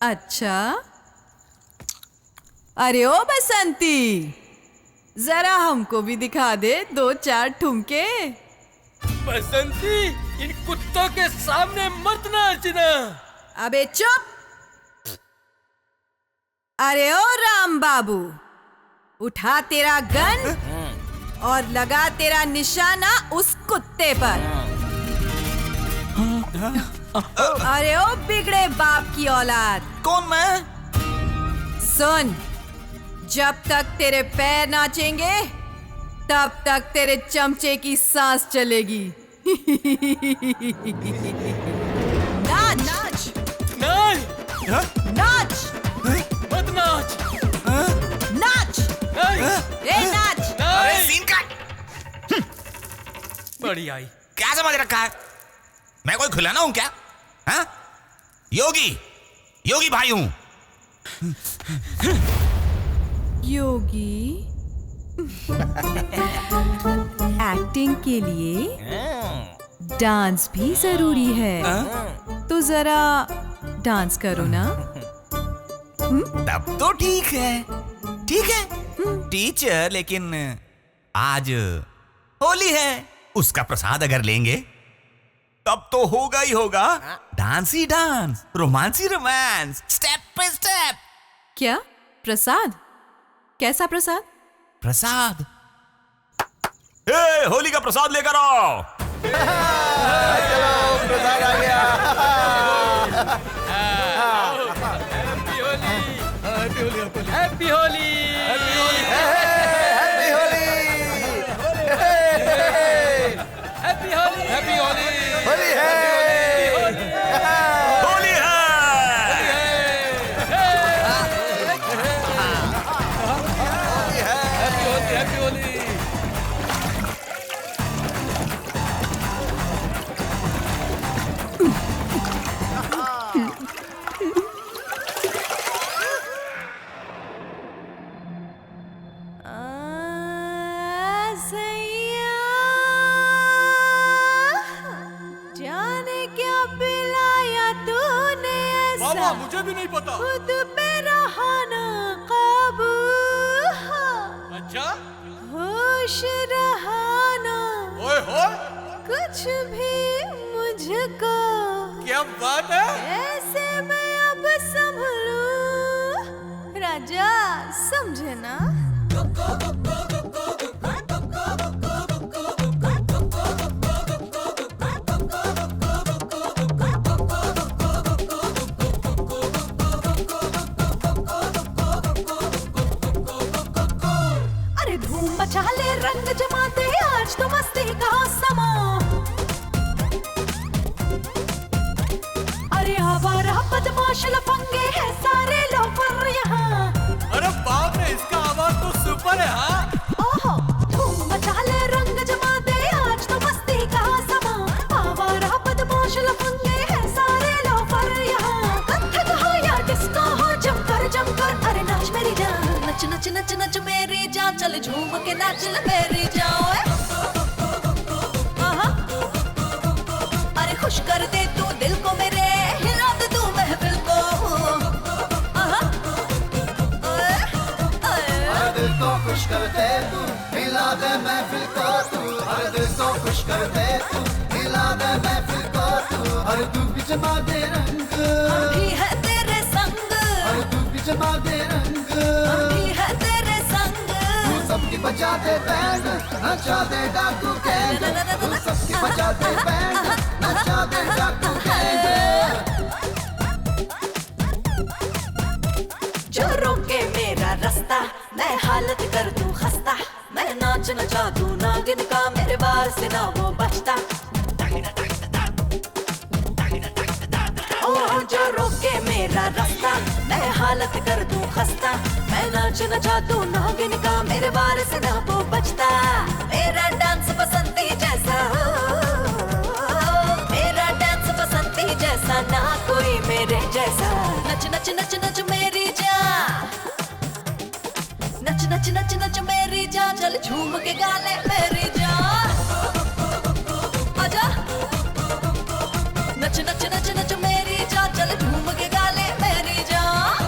अच्छा। अरे ओ बसंती, जरा हमको भी दिखा दे 2-4 ठुमके। बसंती, इन कुत्तों के सामने मत नाचना। अबे चुप। अरे ओ राम बाबू, उठा तेरा गन और लगा तेरा निशाना उस कुत्ते पर। अरे ओ बिगड़े बाप की औलाद। कौन मैं? सुन, जब तक तेरे पैर नाचेंगे तब तक तेरे चमचे की सांस चलेगी। नाच नाच नहीं, नाच मत नाच, नाच ए नाच। अरे सीन काट। बड़ी आई। क्या समझ रखा है? मैं कोई खिलाना हूं क्या? हाँ? योगी भाई हूं। योगी, एक्टिंग के लिए डांस भी जरूरी है। तो जरा डांस करो ना। तब तो ठीक है, ठीक है टीचर। लेकिन आज होली है, उसका प्रसाद अगर लेंगे तब तो होगा ही होगा dance he dance, romance he romance, step by step. क्या प्रसाद? कैसा प्रसाद? प्रसाद? होली का प्रसाद लेकर आओ। चलो प्रसाद आ गया। Happy Holi, happy Holi, happy Holi, happy Holi, happy Holi, happy Holi, Holi है, होली है। हैप्पी होली। बाबा मुझे भी नहीं पता। खुद पे रहा ना काबू, अच्छा होश रहा ना, ओए होए कुछ भी मुझको, क्या बात है। ऐसे मैं अब संभलूं, राजा समझे ना। अरे धूम मचा ले, रंग जमा दे, आज तो मस्ती का समा। अरे आवारा बदमाश लफंगे हैं सारे लोफर यहाँ। अरे बाप रे, इसका आवाज तो सुपर है। हाँ ओहो, धूम मचा ले, रंग जमा दे, आज तो मस्ती का समा। आवारा बदमाश लफंगे हैं सारे लोफर यहाँ। कथक हो या डिस्को हो, जमकर अरे नाच मेरी जान, नच नच नच नच मेरी जान, चल झूम के नाच ले मेरी जान। अरे खुश कर दे तू दिल को मेरे, हिला दे तू महफिल को। हर दिल को खुश कर दे तू, हिला दे महफिल को तू। हर दिल को खुश कर दे तू, हिला दे महफिल को तू। हर तू भी जमा दे रंग, हम भी है तेरे संग। हर तू भी जमा दे रंग, हम भी है तेरे संग। तू सबकी बजा दे बैंड, नचा दे डाकू गैंग। तू सबकी बजा दे बैंड, नचा दे डाकू गैंग। जो रोके मेरा रास्ता, मैं हालत कर दूं खस्ता। मैं नाच नचा दूं नागिन का, मेरे बार से ना वो बचता। ओ जो रोके मेरा रास्ता, मैं हालत कर दूं खस्ता। मैं नाच नचा दूं नागिन का, मेरे बार से ना वो बचता। मेरा डांस बसंती जैसा हो, मेरा डांस बसंती जैसा, ना कोई मेरे जैसा। नच नच नच नच मेरी जान, नच नच नच नच मेरी जान, चल झूम के गाले मेरी जान। आजा नच नच नच नच मेरी जान, चल झूम के गाले मेरी जान।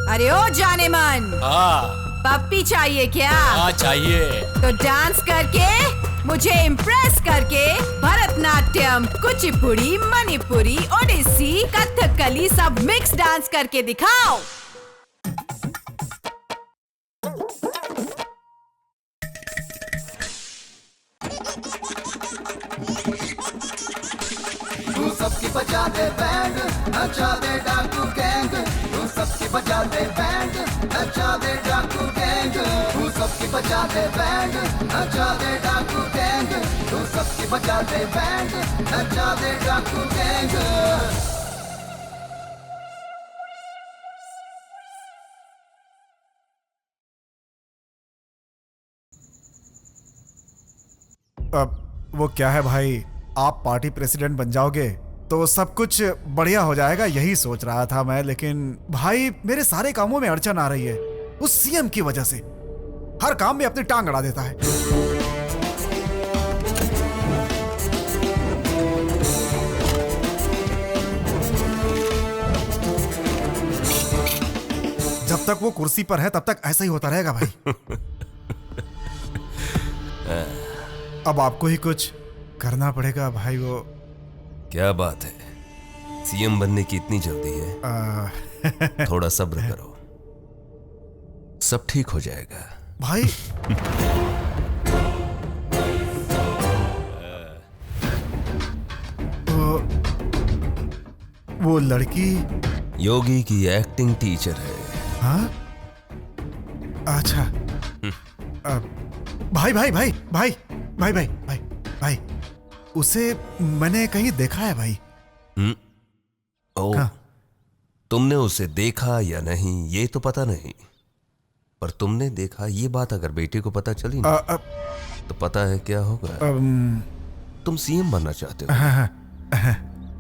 अरे ओ जाने मन, पप्पी चाहिए क्या? हाँ चाहिए। तो डांस करके, मुझे इम्प्रेस करके, भरतनाट्यम, कुचिपुड़ी, मणिपुरी, ओडिसी, कथकली सब मिक्स डांस करके दिखाओ। तू सबकी बजा दे बैंड, नचा दे डाकू गैंग। तू सबकी बजा दे बैंड, नचा दे डाकू गैंग। तू सबकी बजा दे बैंड, नचा दे डाकू गैंग। तू सबकी बजा दे बैंड, नचा दे डाकू गैंग। अब वो क्या है भाई, आप पार्टी प्रेसिडेंट बन जाओगे तो सब कुछ बढ़िया हो जाएगा, यही सोच रहा था मैं। लेकिन भाई मेरे सारे कामों में अड़चन आ रही है उस सीएम की वजह से। हर काम में अपनी टांग अड़ा देता है। जब तक वो कुर्सी पर है तब तक ऐसा ही होता रहेगा भाई। अब आपको ही कुछ करना पड़ेगा भाई। वो क्या बात है, सीएम बनने की इतनी जल्दी है? थोड़ा सब्र करो, सब ठीक हो जाएगा भाई। वो लड़की योगी की एक्टिंग टीचर है। हाँ अच्छा। भाई भाई भाई भाई भाई भाई भाई भाई उसे मैंने कहीं देखा है भाई। ओ, हाँ। तुमने उसे देखा या नहीं ये तो पता नहीं, पर तुमने देखा ये बात अगर बेटे को पता चली ना तो पता है क्या होगा। तुम सीएम बनना चाहते हो,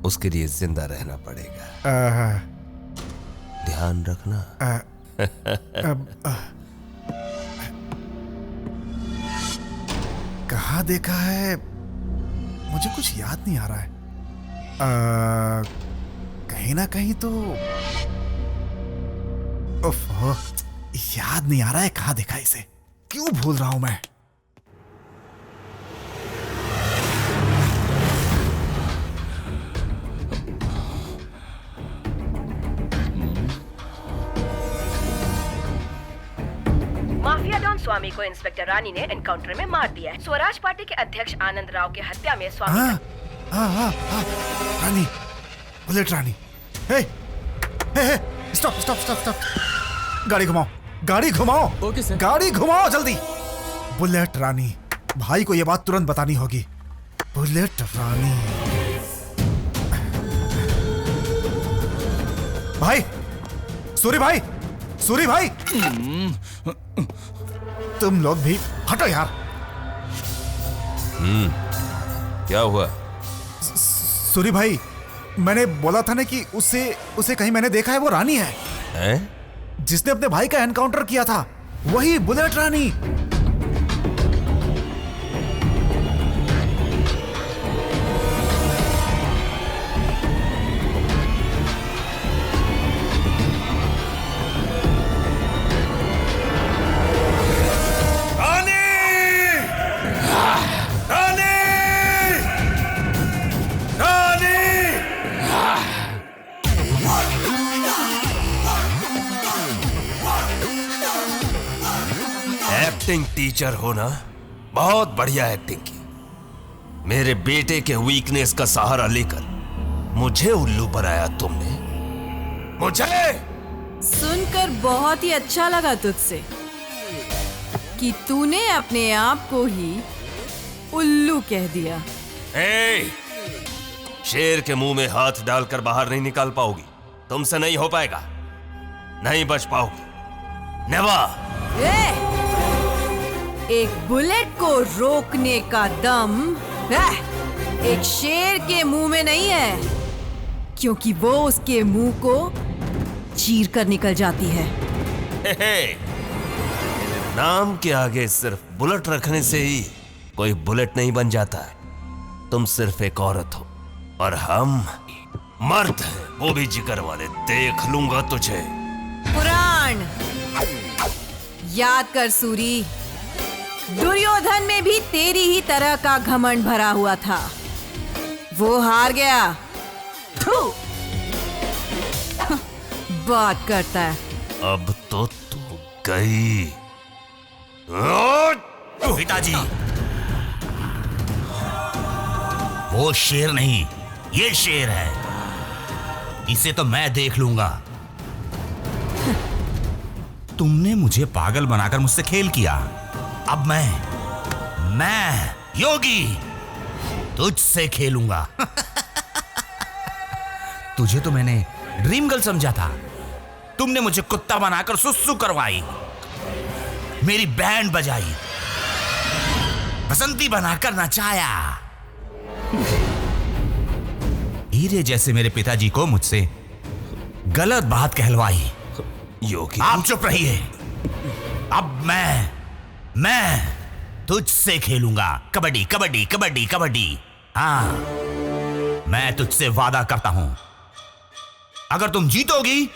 उसके लिए जिंदा रहना पड़ेगा। ध्यान रखना, कहाँ देखा है, मुझे कुछ याद नहीं आ रहा है। कहीं ना कहीं तो ओफो, याद नहीं आ रहा है कहाँ देखा इसे। क्यों भूल रहा हूं मैं। माफिया डॉन स्वामी को इंस्पेक्टर रानी ने एनकाउंटर में मार दिया है। स्वराज पार्टी के अध्यक्ष आनंद राव की हत्या में स्वामी रानी, बुलेट रानी। हे, स्टॉप स्टॉप स्टॉप स्टॉप, गाड़ी घुमाओ, गाड़ी घुमाओ। Okay sir. गाड़ी घुमाओ जल्दी। बुलेट रानी, भाई को ये बात तुरंत बतानी होगी। बुलेट रानी। भाई, सूरी भाई, सूरी भाई, तुम लोग भी हटो यार। क्या हुआ? सूरी भाई, मैंने बोला था ना कि उसे कहीं मैंने देखा है। वो रानी है, जिसने अपने भाई का एनकाउंटर किया था, वही बुलेट रानी। एक्टिंग टीचर हो ना, बहुत बढ़िया एक्टिंग की। मेरे बेटे के वीकनेस का सहारा लेकर मुझे उल्लू बनाया तुमने। मुझे सुनकर बहुत ही अच्छा लगा तुझसे कि तूने अपने आप को ही उल्लू कह दिया। शेर के मुंह में हाथ डालकर बाहर नहीं निकाल पाओगी। तुमसे नहीं हो पाएगा, नहीं बच पाओगी। नेवर। एक बुलेट को रोकने का दम एक शेर के मुंह में नहीं है, क्योंकि वो उसके मुंह को चीर कर निकल जाती है। नाम के आगे सिर्फ बुलेट रखने से ही कोई बुलेट नहीं बन जाता है। तुम सिर्फ एक औरत हो और हम मर्द हैं, वो भी जिगर वाले। देख लूंगा तुझे। पुराण याद कर सूरी, दुर्योधन में भी तेरी ही तरह का घमंड भरा हुआ था। वो हार गया। बात करता है। अब तो तू गई। पिताजी, वो शेर नहीं, ये शेर है। इसे तो मैं देख लूंगा। तुमने मुझे पागल बनाकर मुझसे खेल किया। अब मैं योगी तुझसे खेलूंगा। तुझे तो मैंने ड्रीम गर्ल समझा था। तुमने मुझे कुत्ता बनाकर सुसु करवाई, मेरी बैंड बजाई, बसंती बनाकर नचाया। हीरे जैसे मेरे पिताजी को मुझसे गलत बात कहलवाई। योगी, आप चुप रहिए। अब मैं तुझसे खेलूंगा। कबड्डी कबड्डी कबड्डी कबड्डी। हाँ, मैं तुझसे वादा करता हूं, अगर तुम जीतोगी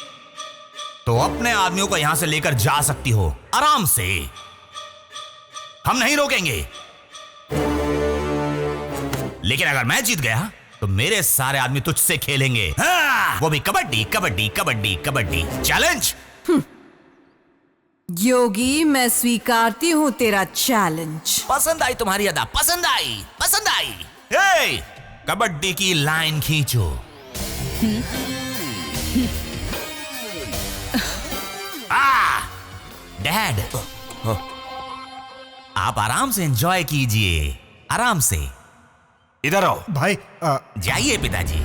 तो अपने आदमियों को यहां से लेकर जा सकती हो आराम से। हम नहीं रोकेंगे। लेकिन अगर मैं जीत गया तो मेरे सारे आदमी तुझसे खेलेंगे। हाँ, वो भी कबड्डी कबड्डी कबड्डी कबड्डी। चैलेंज। योगी, मैं स्वीकारती हूँ तेरा चैलेंज। पसंद आई तुम्हारी अदा, पसंद आई, पसंद आई। हे, कबड्डी की लाइन खींचो। डैड, आप आराम से एंजॉय कीजिए, आराम से। इधर आओ भाई। जाइए पिताजी।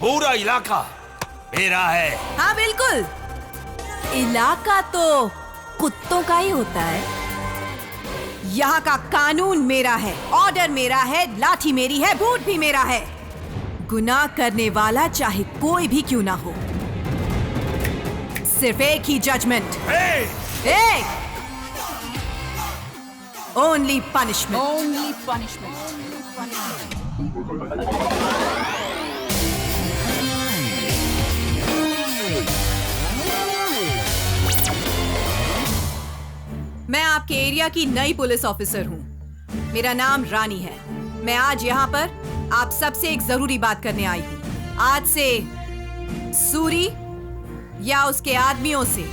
पूरा इलाका मेरा है। हाँ बिल्कुल, इलाका तो कुत्तों का ही होता है। यहाँ का कानून मेरा है, ऑर्डर मेरा है, लाठी मेरी है, बूट भी मेरा है। गुनाह करने वाला चाहे कोई भी क्यों ना हो, सिर्फ एक ही जजमेंट, एक ओनली पनिशमेंट। Only punishment. मैं आपके एरिया की नई पुलिस ऑफिसर हूँ। मेरा नाम रानी है। मैं आज यहाँ पर आप सबसे एक जरूरी बात करने आई हूँ। आज से सूरी या उसके आदमियों से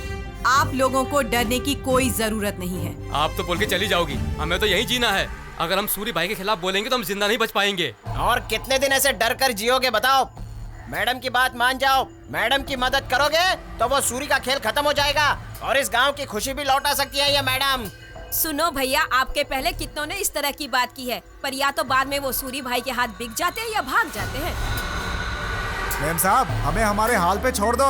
आप लोगों को डरने की कोई जरूरत नहीं है। आप तो बोल के चली जाओगी, हमें तो यहीं जीना है। अगर हम सूरी भाई के खिलाफ बोलेंगे तो हम जिंदा नहीं बच पाएंगे। और कितने दिन ऐसे डर कर जियोगे बताओ? मैडम की बात मान जाओ, मैडम की मदद करोगे तो वो सूरी का खेल खत्म हो जाएगा और इस गांव की खुशी भी लौटा सकती है ये मैडम। सुनो भैया, आपके पहले कितनों ने इस तरह की बात की है, पर या तो बाद में वो सूरी भाई के हाथ बिक जाते हैं या भाग जाते हैं। मेम साहब, हमें हमारे हाल पे छोड़ दो।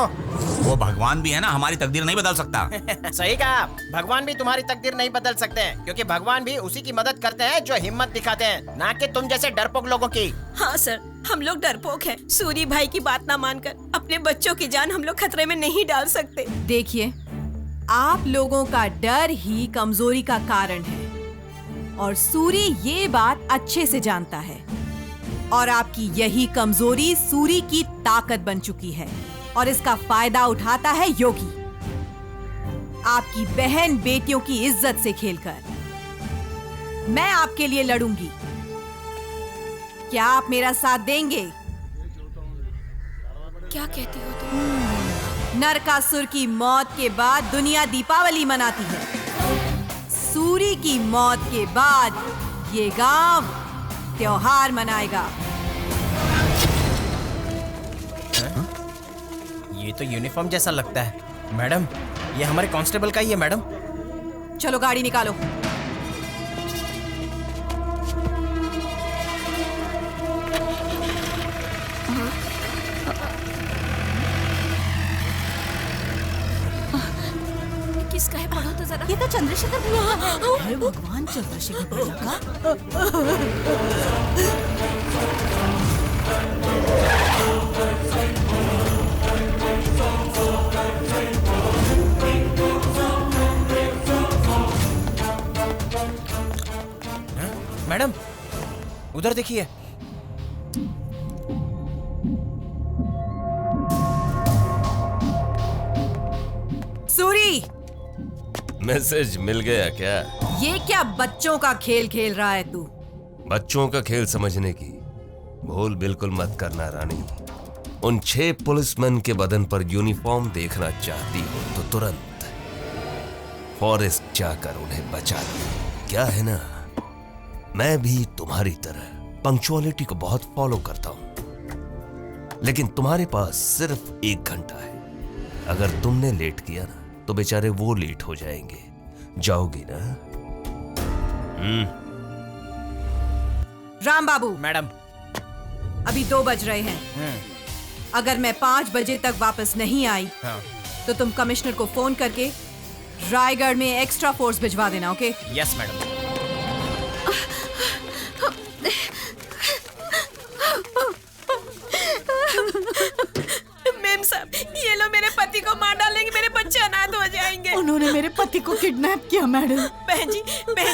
वो भगवान भी है ना, हमारी तकदीर नहीं बदल सकता। सही कहा, भगवान भी तुम्हारी तकदीर नहीं बदल सकते हैं, क्योंकि भगवान भी उसी की मदद करते हैं जो हिम्मत दिखाते हैं, ना कि तुम जैसे डरपोक लोगों की। हाँ सर, हम लोग डरपोक हैं। सूरी भाई की बात ना मानकर अपने बच्चों की जान हम लोग खतरे में नहीं डाल सकते। देखिए, आप लोगों का डर ही कमजोरी का कारण है और सूरी ये बात अच्छे से जानता है और आपकी यही कमजोरी सूरी की ताकत बन चुकी है और इसका फायदा उठाता है योगी। आपकी बहन बेटियों की इज्जत से खेलकर मैं आपके लिए लड़ूंगी। क्या आप मेरा साथ देंगे? क्या कहती हो तुम? नरकासुर की मौत के बाद दुनिया दीपावली मनाती है। सूरी की मौत के बाद ये गांव त्योहार मनाएगा। ये तो यूनिफॉर्म जैसा लगता है। मैडम, ये हमारे कांस्टेबल का ही है मैडम। चलो गाड़ी निकालो। किसका है, पढ़ो तो जरा। ये तो चंद्रशेखर भैया का है। हे भगवान, चंद्रशेखर भैया का। मैडम, उधर देखिए। सूरी, मैसेज मिल गया क्या? ये क्या बच्चों का खेल खेल रहा है तू? बच्चों का खेल समझने की भूल बिल्कुल मत करना रानी। उन 6 पुलिसमैन के बदन पर यूनिफॉर्म देखना चाहती हो तो तुरंत फॉरेस्ट जाकर उन्हें बचा लो। क्या है ना, मैं भी तुम्हारी तरह पंक्चुअलिटी को बहुत फॉलो करता हूं, लेकिन तुम्हारे पास सिर्फ 1 घंटा है। अगर तुमने लेट किया ना तो बेचारे वो लेट हो जाएंगे। जाओगी ना? राम बाबू। मैडम, अभी 2 बज रहे हैं। अगर मैं 5 बजे तक वापस नहीं आई तो तुम कमिश्नर को फोन करके रायगढ़ में एक्स्ट्रा फोर्स भिजवा देना। ओके? Yes madam. मैम साहब, ये लोग मेरे पति को मार डालेंगे, मेरे बच्चे अनाथ हो जाएंगे। उन्होंने मेरे पति को किडनैप किया मैडम। बहन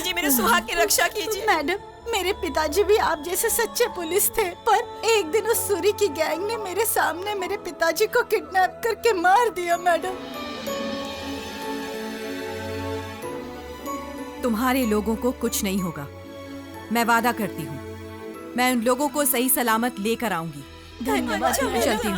जी मेरे सुहाग की रक्षा कीजिए। मैडम, मेरे पिताजी भी आप जैसे सच्चे पुलिस थे, पर एक दिन उस सूरी की गैंग ने मेरे सामने मेरे पिताजी को किडनैप करके मार दिया मैडम। तुम्हारे लोगों को कुछ नहीं होगा, मैं वादा करती हूँ। मैं उन लोगों को सही सलामत लेकर आऊंगी। धन्यवाद। चलती हूँ।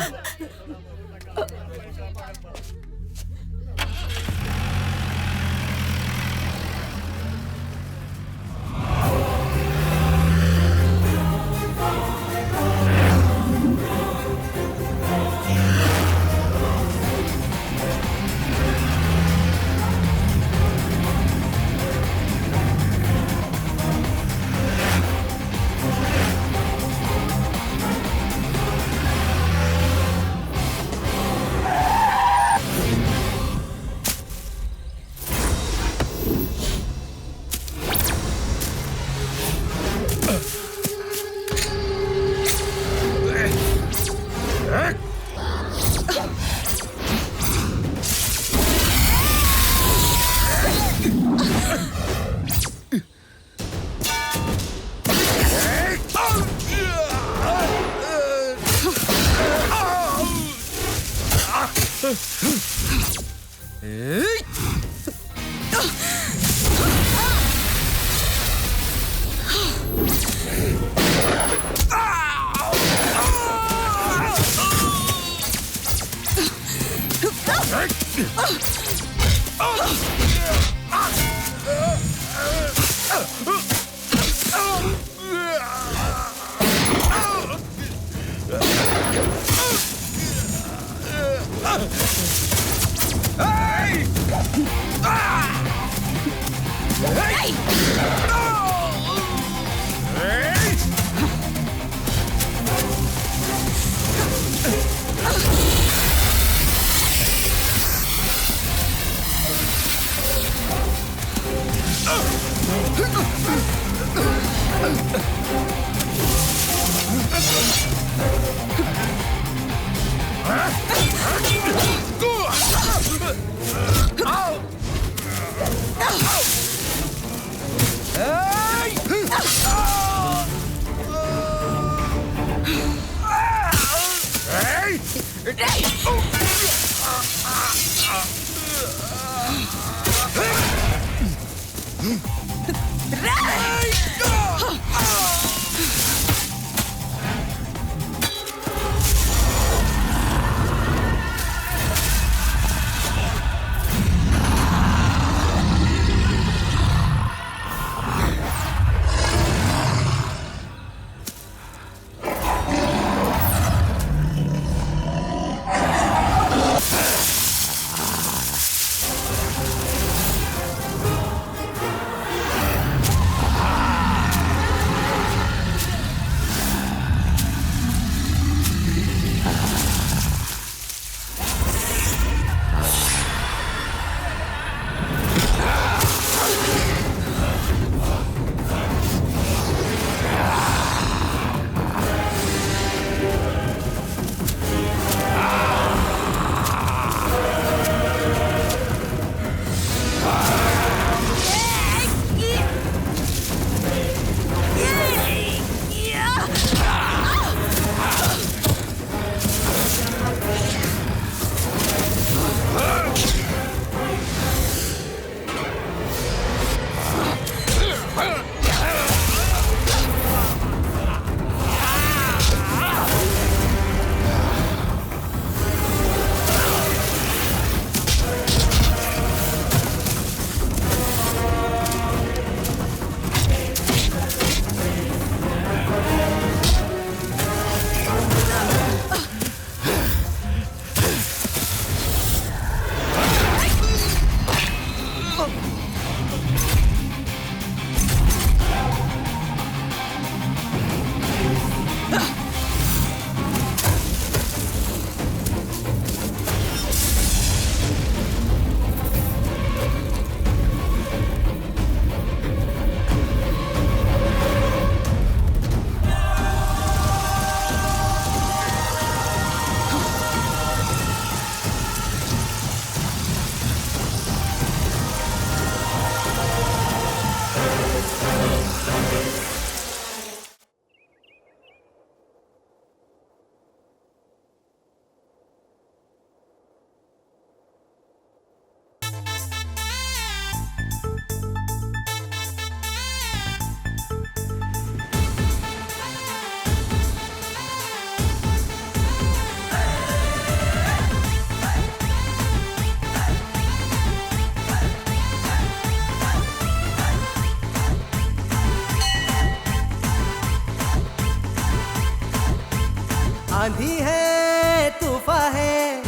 आंधी है तूफान है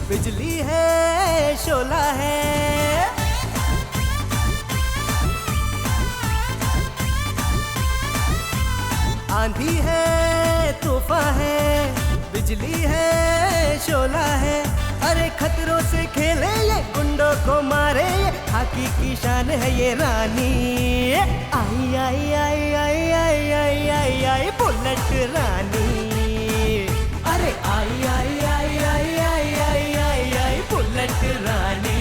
बिजली है शोला है आंधी है तूफान है बिजली है शोला है अरे खतरों से खेले ये गुंडों को मारे ये हाकी की शान है ये रानी आई आई आई आई आई आई आई आई बुलेट रानी अरे आई आई आई आई आई आई आई आई बुलेट रानी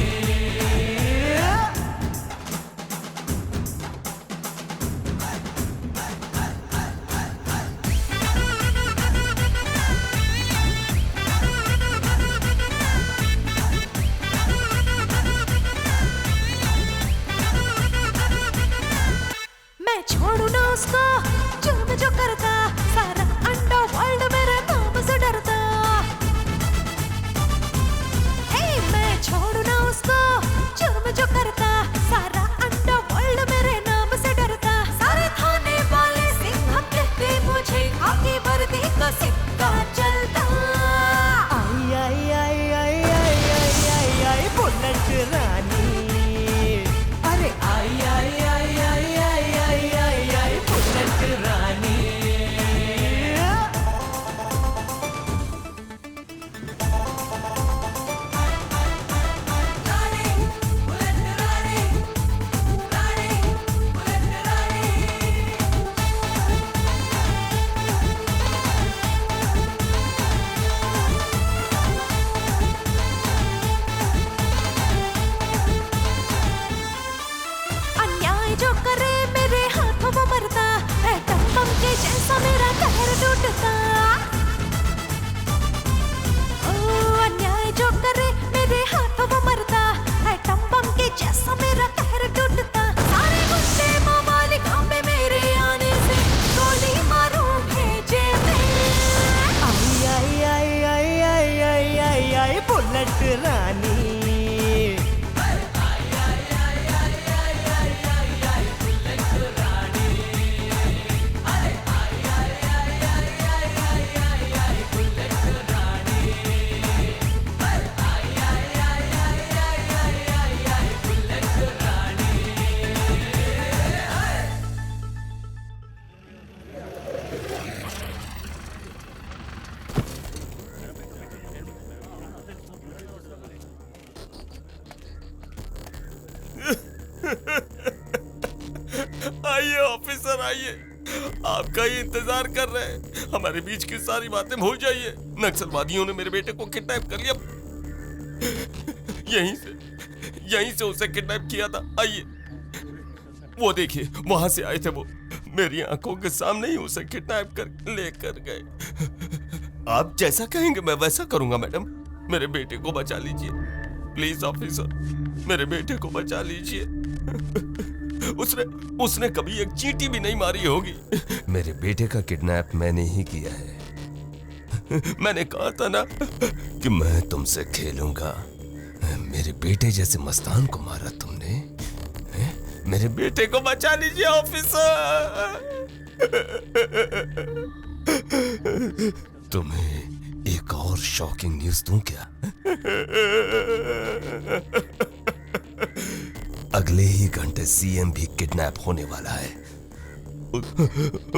आइए, आपका ही इंतजार कर रहे हैं। हमारे बीच की सारी बातें भूल जाइए। नक्सलवादियों ने मेरे बेटे को किडनैप कर लिया। यहीं से उसे किडनैप किया था। आइए, वो देखिए, वहां से आए थे वो। मेरी आंखों के सामने ही उसे किडनैप कर लेकर गए। आप जैसा कहेंगे मैं वैसा करूंगा मैडम। मेरे बेटे को बचा लीजिए प्लीज ऑफिसर, मेरे बेटे को बचा लीजिए। उसने कभी एक चींटी भी नहीं मारी होगी। मेरे बेटे का किडनैप मैंने ही किया है। मैंने कहा था ना कि मैं तुमसे खेलूंगा। मेरे बेटे जैसे मस्तान को मारा तुमने। मेरे बेटे को बचा लीजिए ऑफिसर। तुम्हें एक और शॉकिंग न्यूज दूं क्या? अगले ही घंटे सीएम भी किडनैप होने वाला है।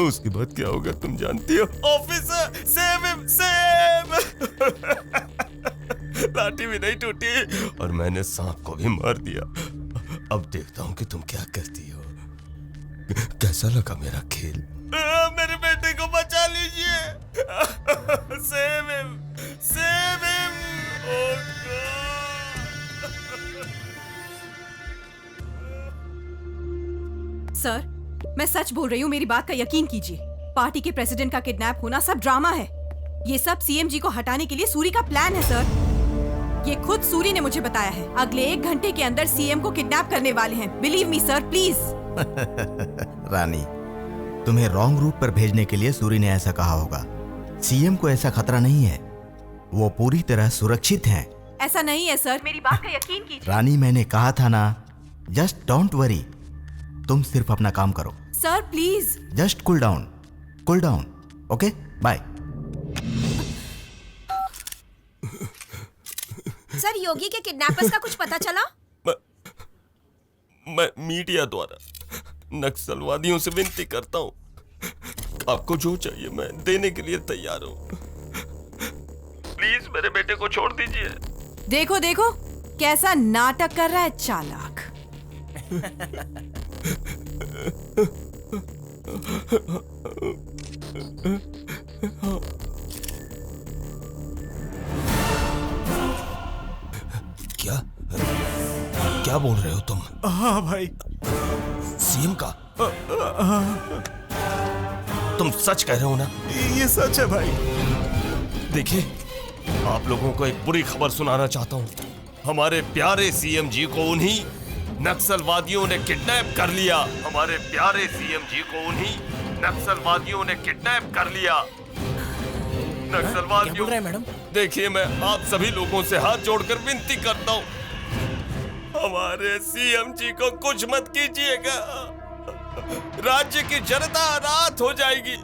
उसके बाद क्या होगा तुम जानती हो? Officer save him, save. लाठी भी नहीं टूटी और मैंने सांप को भी मार दिया। अब देखता हूँ कि तुम क्या करती हो। कैसा लगा मेरा खेल? मेरे बेटे को बचा लीजिए। Save him, save him. Oh sir, मैं सच बोल रही हूँ, मेरी बात का यकीन कीजिए। पार्टी के प्रेसिडेंट का किडनैप होना सब ड्रामा है। ये सब सीएम जी को हटाने के लिए सूरी का प्लान है सर। ये खुद सूरी ने मुझे बताया है। अगले 1 घंटे के अंदर सीएम को किडनैप करने वाले हैं। Believe me sir, please. Rani, तुम्हें रॉन्ग रूट पर भेजने के लिए सूरी ने ऐसा कहा होगा। सीएम को ऐसा खतरा नहीं है, वो पूरी तरह सुरक्षित हैं। ऐसा नहीं है सर, मेरी बात का यकीन कीजिए। रानी, मैंने कहा था ना, जस्ट डोंट वरी। तुम सिर्फ अपना काम करो। Sir please. Just cool down. Okay, bye. Sir, Yogi के किडनैपर्स का कुछ पता चला? मैं मीडिया द्वारा नक्सलवादियों से विनती करता हूँ, आपको जो चाहिए मैं देने के लिए तैयार हूँ। प्लीज मेरे बेटे को छोड़ दीजिए। देखो देखो कैसा नाटक कर रहा है चालाक। क्या बोल रहे हो तुम? हाँ भाई। सीएम का? तुम सच कह रहे हो ना? ये सच है भाई। देखिए, आप लोगों को एक बुरी खबर सुनाना चाहता हूँ। हमारे प्यारे सीएम जी को उन्हीं नक्सलवादियों ने किडनैप कर लिया। हमारे प्यारे सीएम जी को उन्हीं नक्सलवादियों ने किडनैप कर लिया। नक्सलवादियों, मैडम देखिए, मैं आप सभी लोगों से हाथ जोड़कर विनती करता हूँ, हमारे सीएम जी को कुछ मत कीजिएगा। राज्य की जनता रात हो जाएगी।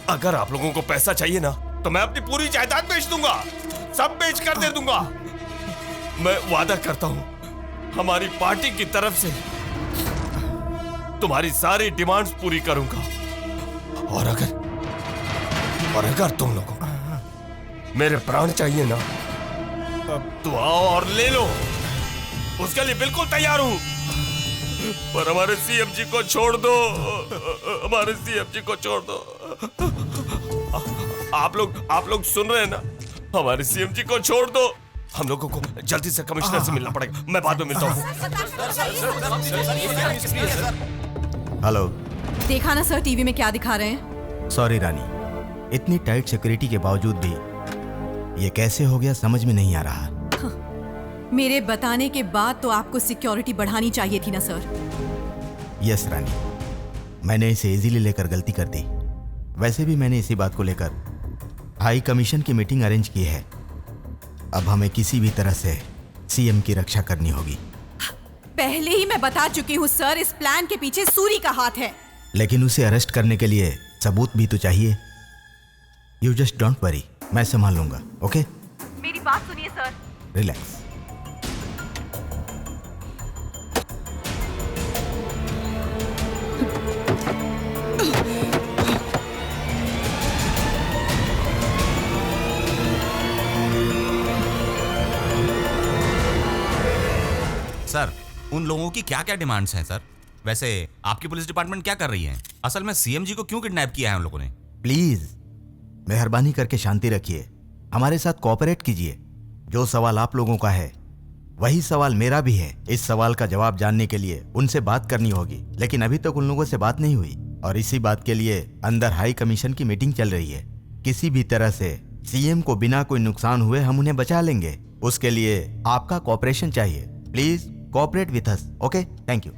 अगर आप लोगों को पैसा चाहिए ना, तो मैं अपनी पूरी जायदाद बेच दूंगा, सब बेच कर दे दूंगा। मैं वादा करता हूं, हमारी पार्टी की तरफ से तुम्हारी सारी डिमांड्स पूरी करूंगा। और अगर तुम लोगों को मेरे प्राण चाहिए ना, तो आओ और ले लो, उसके लिए बिल्कुल तैयार हूं। पर हमारे सीएम जी को छोड़ दो, हमारे सीएम जी को छोड़ दो। आप लोग सुन रहे हैं ना? हमारे सीएम जी को छोड़ दो। हम लोगों को जल्दी से कमिश्नर से मिलना पड़ेगा। मैं बाद में मिलता हूँ। हेलो। देखा ना सर टीवी में क्या दिखा रहे हैं? सॉरी रानी, इतनी टाइट सिक्योरिटी के बावजूद भी ये कैसे हो गया समझ में नहीं आ रहा। मेरे बताने के बाद तो आपको सिक्योरिटी बढ़ानी चाहिए थी ना सर। यस रानी, मैंने इसे इजीली लेकर गलती कर दी। वैसे भी मैंने इसी बात को लेकर हाई कमीशन की मीटिंग अरेंज की है। अब हमें किसी भी तरह से सीएम की रक्षा करनी होगी। पहले ही मैं बता चुकी हूँ सर, इस प्लान के पीछे सूरी का हाथ है। लेकिन उसे अरेस्ट करने के लिए सबूत भी तो चाहिए। यू जस्ट डोंट वरी, मैं संभाल लूंगा। ओके? मेरी बात सुनिए सर। रिलैक्स। सर, उन लोगों की क्या क्या डिमांड्स हैं सर? वैसे आपकी पुलिस डिपार्टमेंट क्या कर रही है? असल में सीएम जी को क्यों किडनैप किया है उन लोगों ने? प्लीज मेहरबानी करके शांति रखिए, हमारे साथ कोऑपरेट कीजिए। जो सवाल आप लोगों का है वही सवाल मेरा भी है। इस सवाल का जवाब जानने के लिए उनसे बात करनी होगी, लेकिन अभी तक उन लोगों से बात नहीं हुई और इसी बात के लिए अंदर हाई कमीशन की मीटिंग चल रही है। किसी भी तरह से सीएम को बिना कोई नुकसान हुए हम उन्हें बचा लेंगे। उसके लिए आपका कोऑपरेशन चाहिए। Please cooperate with us. Okay, thank you.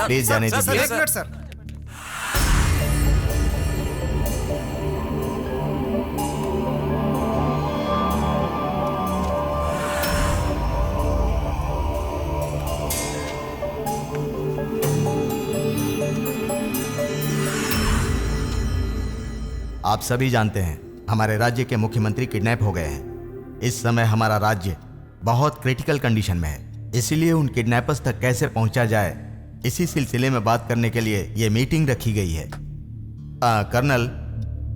Please जाने दीजिए। सर आप सभी जानते हैं हमारे राज्य के मुख्यमंत्री किडनैप हो गए हैं। इस समय हमारा राज्य बहुत क्रिटिकल कंडीशन में है, इसीलिए उन किडनैपर्स तक कैसे पहुंचा जाए इसी सिलसिले में बात करने के लिए ये मीटिंग रखी गई है। कर्नल,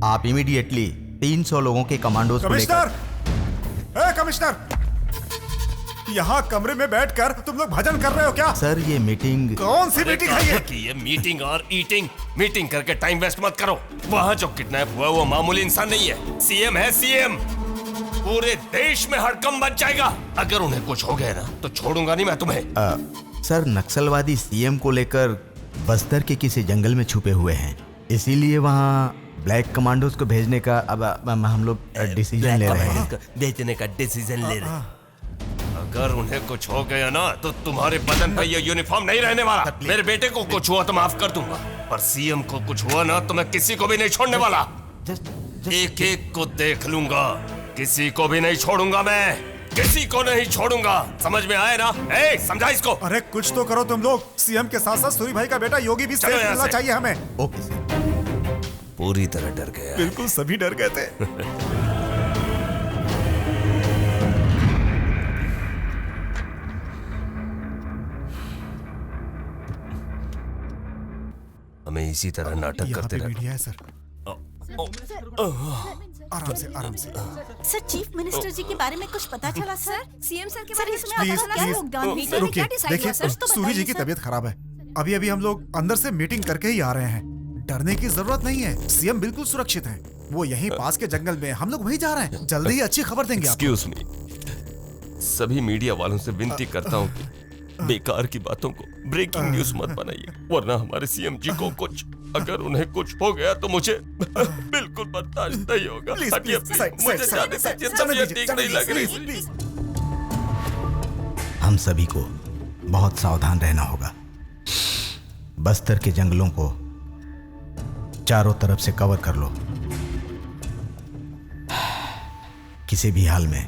आप इमीडिएटली 300 लोगों के कमांडोज को लेकर। कमिश्नर, यहाँ कमरे में बैठकर तुम लोग भजन कर रहे हो क्या? सर ये मीटिंग कौन सी मीटिंग है ये? कि ये मीटिंग और ईटिंग, मीटिंग करके टाइम वेस्ट मत करो। वहाँ जो किडनैप हुआ वो मामूली इंसान नहीं है, सीएम है सीएम। पूरे देश में हड़कंप मच जाएगा अगर उन्हें कुछ हो गया ना तो छोड़ूंगा नहीं मैं तुम्हें। सर नक्सलवादी सीएम को लेकर बस्तर के किसी जंगल में छुपे हुए हैं, इसीलिए वहाँ ब्लैक कमांडोज को भेजने का अब हम लोग डिसीजन ले रहे हैं। भेजने का डिसीजन ले रहे हैं। अगर उन्हें कुछ हो गया ना तो तुम्हारे बदन पर ये यूनिफॉर्म नहीं रहने वाला। मेरे बेटे को कुछ हुआ तो माफ कर दूंगा, पर सीएम को कुछ हुआ ना तो मैं किसी को भी नहीं छोड़ने वाला। एक एक को देख लूंगा, किसी को भी नहीं छोड़ूंगा। मैं किसी को नहीं छोड़ूंगा, समझ में आए ना? ए, समझा इसको। अरे कुछ तो करो तुम लोग। सीएम के साथ साथ सूरी भाई का बेटा योगी भी सेफ मिलना चाहिए हमें। Okay sir. पूरी तरह डर गया। बिल्कुल सभी डर गए थे। हमें इसी तरह नाटक करते रहना है सर। आराम से आराम से। सर चीफ मिनिस्टर जी के बारे में कुछ पता चला सर? सीएम सर के बारे में प्लीज रुकिए। देखिए सूरी जी की तबीयत खराब है, अभी अभी हम लोग अंदर से मीटिंग करके ही आ रहे हैं। डरने की जरूरत नहीं है, सीएम बिल्कुल सुरक्षित हैं। वो यहीं पास के जंगल में, हम लोग वहीं जा रहे हैं। जल्दी ही अच्छी खबर देंगे। एक्सक्यूज मी, सभी मीडिया वालों से विनती करता हूँ कि बेकार की बातों को ब्रेकिंग न्यूज मत बनाइए, वरना हमारे सीएम जी को कुछ अगर उन्हें कुछ हो गया तो मुझे बिल्कुल बर्दाश्त नहीं होगा। मुझे जाने दीजिए, तबीयत ठीक नहीं लग रही। हम सभी को बहुत सावधान रहना होगा। बस्तर के जंगलों को चारों तरफ से कवर कर लो। किसी भी हाल में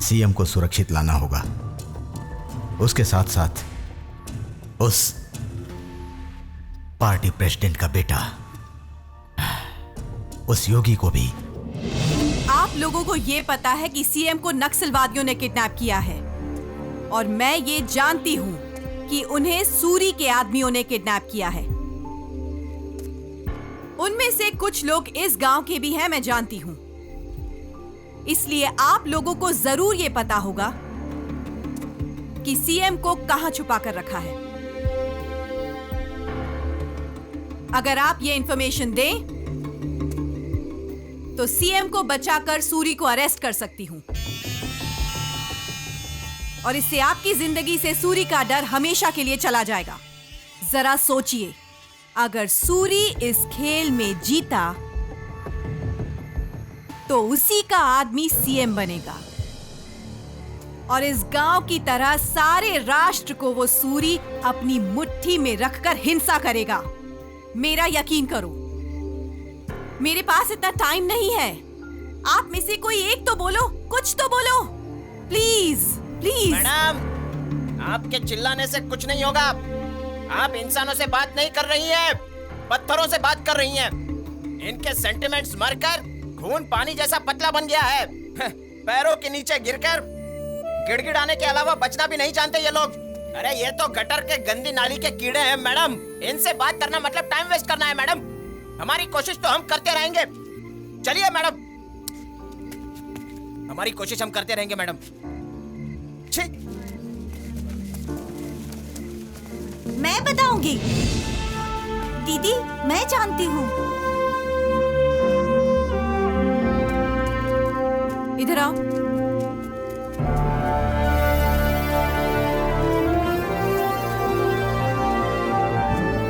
सीएम को सुरक्षित लाना होगा। उसके साथ साथ उस पार्टी प्रेसिडेंट का बेटा उस योगी को भी। आप लोगों को यह पता है कि सीएम को नक्सलवादियों ने किडनैप किया है और मैं ये जानती हूं कि उन्हें सूरी के आदमियों ने किडनैप किया है। उनमें से कुछ लोग इस गांव के भी हैं, मैं जानती हूं। इसलिए आप लोगों को जरूर यह पता होगा कि सीएम को कहां छुपा कर रखा है। अगर आप ये इंफॉर्मेशन दें तो सीएम को बचाकर सूरी को अरेस्ट कर सकती हूं और इससे आपकी जिंदगी से सूरी का डर हमेशा के लिए चला जाएगा। जरा सोचिए, अगर सूरी इस खेल में जीता तो उसी का आदमी सीएम बनेगा और इस गांव की तरह सारे राष्ट्र को वो सूरी अपनी मुट्ठी में रखकर हिंसा करेगा। मेरा यकीन करो, मेरे पास इतना टाइम नहीं है। आप में से कोई एक तो बोलो, कुछ तो बोलो, प्लीज प्लीज। मैडम, आपके चिल्लाने से कुछ नहीं होगा। आप इंसानों से बात नहीं कर रही हैं, पत्थरों से बात कर रही हैं। इनके सेंटिमेंट्स मरकर खून पानी जैसा पतला बन गया है। पैरों के नीचे गिरकर गिड़गिड़ाने के अलावा बचना भी नहीं जानते ये लोग। अरे ये तो गटर के गंदी नाली के कीड़े हैं मैडम। इनसे बात करना मतलब टाइम वेस्ट करना है मैडम। हमारी कोशिश तो हम करते रहेंगे। चलिए मैडम, हमारी कोशिश हम करते रहेंगे मैडम। मैं बताऊंगी। दीदी मैं जानती हूँ। इधर आओ।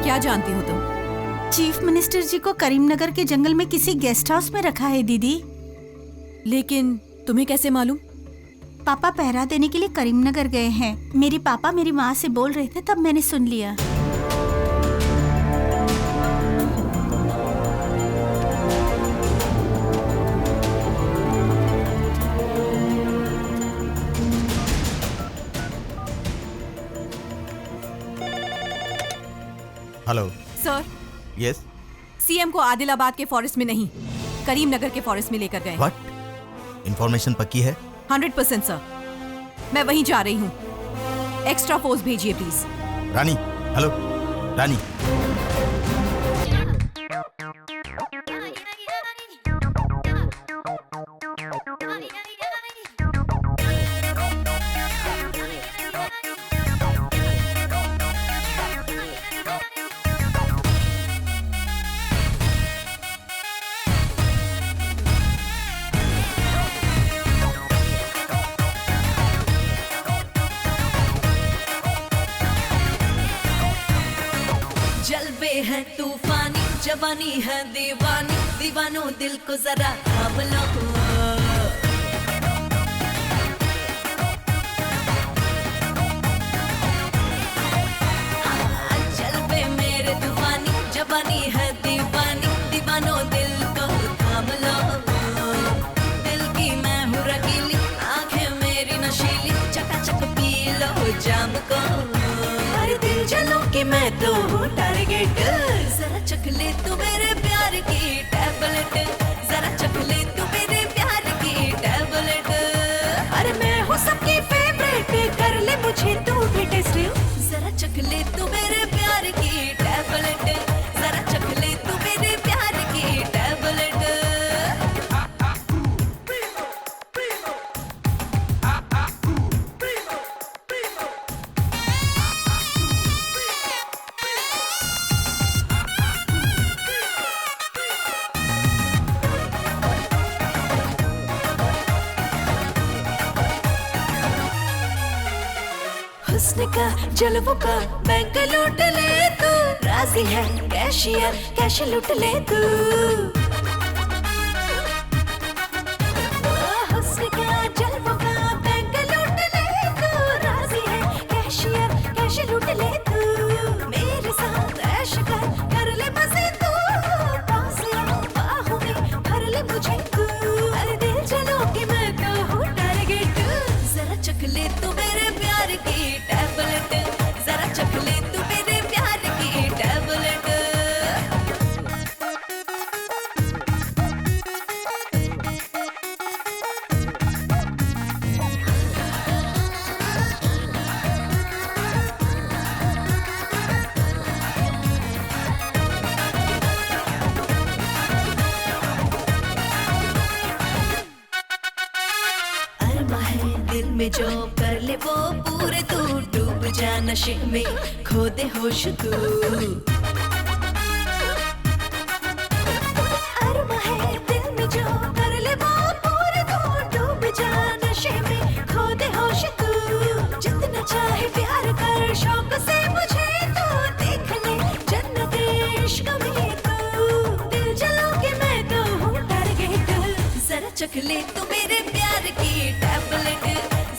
क्या जानती हो तुम? चीफ मिनिस्टर जी को करीमनगर के जंगल में किसी गेस्ट हाउस में रखा है दीदी। लेकिन तुम्हें कैसे मालूम? पापा पहरा देने के लिए करीमनगर गए हैं। मेरे पापा मेरी माँ से बोल रहे थे, तब मैंने सुन लिया। Hello sir, yes. सीएम को आदिलाबाद के फॉरेस्ट में नहीं, करीमनगर के फॉरेस्ट में लेकर गए। व्हाट? इंफॉर्मेशन पक्की है? 100% सर। मैं वहीं जा रही हूँ। एक्स्ट्रा फोर्स भेजिए प्लीज। रानी, हेलो रानी। जलवे है तूफानी, जवानी है दीवानी, दीवानों दिल को जरा थाम लो। जलवे मेरे तूफानी, जवानी है दीवानी, दीवानों दिल को थाम लो। दिल की मैं हूँ रंगीली, आंखें मेरी नशीली, चकाचक पी लो जाम को। अरे दिल जलो कि मैं तो हूँ टारगेट। जरा चख ले तू मेरे प्यार की टैबलेट, जरा चख ले तू मेरे प्यार की टैबलेट। अरे मैं हूँ सबकी फेवरेट, कर ले मुझे तू भी टेस्ट। जरा चख ले तू मेरे प्यार की टैबलेट, जरा चख ले तू मेरे प्यार की टैबलेट। हुस्न का जलवों का बैंक लूट ले तू, राजी है कैशियर कैश लूट ले तू। हुस्न का जलवों का बैंक लूट ले तू, राजी है कैशियर कैश लूट ले तू। मेरे साथ ऐश कर ले मजे तू, बाहों में भर ले मुझे तू। अरे दिल चलो कि मैं तो हूँ टारगेट। जरा चख ले तू मेरे प्यार की टैबलेट, जरा चख ले तू मेरे प्यार की टैबलेट। अरमा है दिल में जो कर ले वो पूरे तू, डूब जा नशे में खो दे होश तू। अरमा है दिल में जो कर ले वो पूरे तू, डूब जा नशे में खो दे होश तू। जितना चाहे प्यार कर शौक से मुझे तू, देख ले जन्नत इश्क में तू। दिल जलो कि मैं तो हूँ टारगेट। जरा चख ले तू मेरे प्यार की टैबलेट,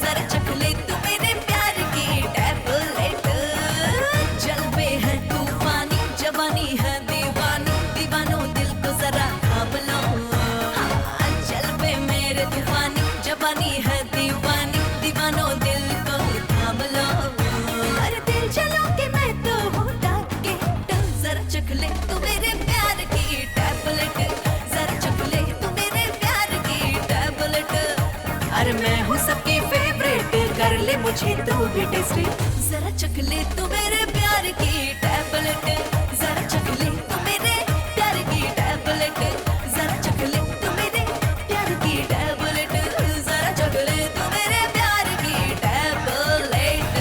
जरा चख ले तू मेरे प्यार की टैबलेट। जलवे है तूफानी, जवानी है दीवानी, दीवानों दिल को जरा थाम लो। जलवे मेरे तूफानी, जवानी है दीवानी, दीवानों दिल को थाम लो। अरे दिल चलो कि मैं तो हूँ टारगेट। जरा चख ले तू मेरे प्यार की टैबलेट, जरा चख ले तू मेरे प्यार की टैबलेट। अरे मैं हूँ सबकी फेवरेट, कर ले मुझे तू भी टेस्ट। जरा चख ले तू मेरे प्यार की टैबलेट, जरा चख ले तू मेरे प्यार की टैबलेट। जरा चख ले तू मेरे प्यार की टैबलेट, जरा चख ले तू मेरे प्यार की टैबलेट।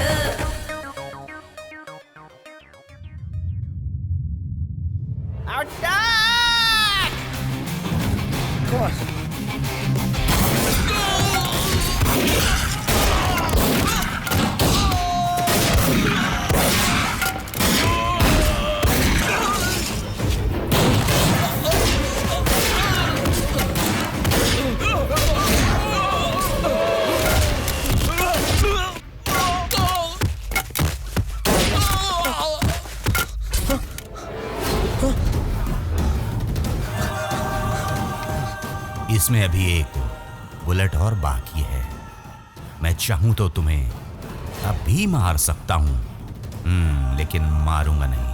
इसमें अभी एक बुलेट और बाकी है। मैं चाहूं तो तुम्हें अभी मार सकता हूं, लेकिन मारूंगा नहीं,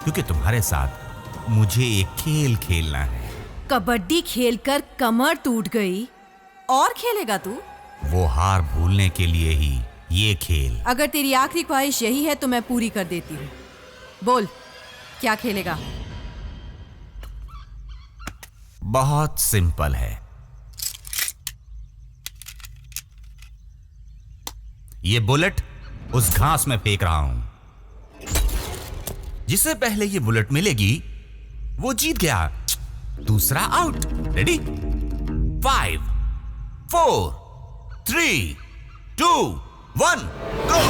क्योंकि तुम्हारे साथ मुझे एक खेल खेलना है। कबड्डी खेलकर कमर टूट गई और खेलेगा तू? वो हार भूलने के लिए ही ये खेल। अगर तेरी आखिरी ख्वाहिश यही है तो मैं पूरी कर देती हूँ। बोल, क्या खेलेगा? बहुत सिंपल है। ये बुलेट उस घास में फेंक रहा हूं। जिससे पहले ये बुलेट मिलेगी वो जीत गया, दूसरा आउट। रेडी? 5 4 3 2 1 गो।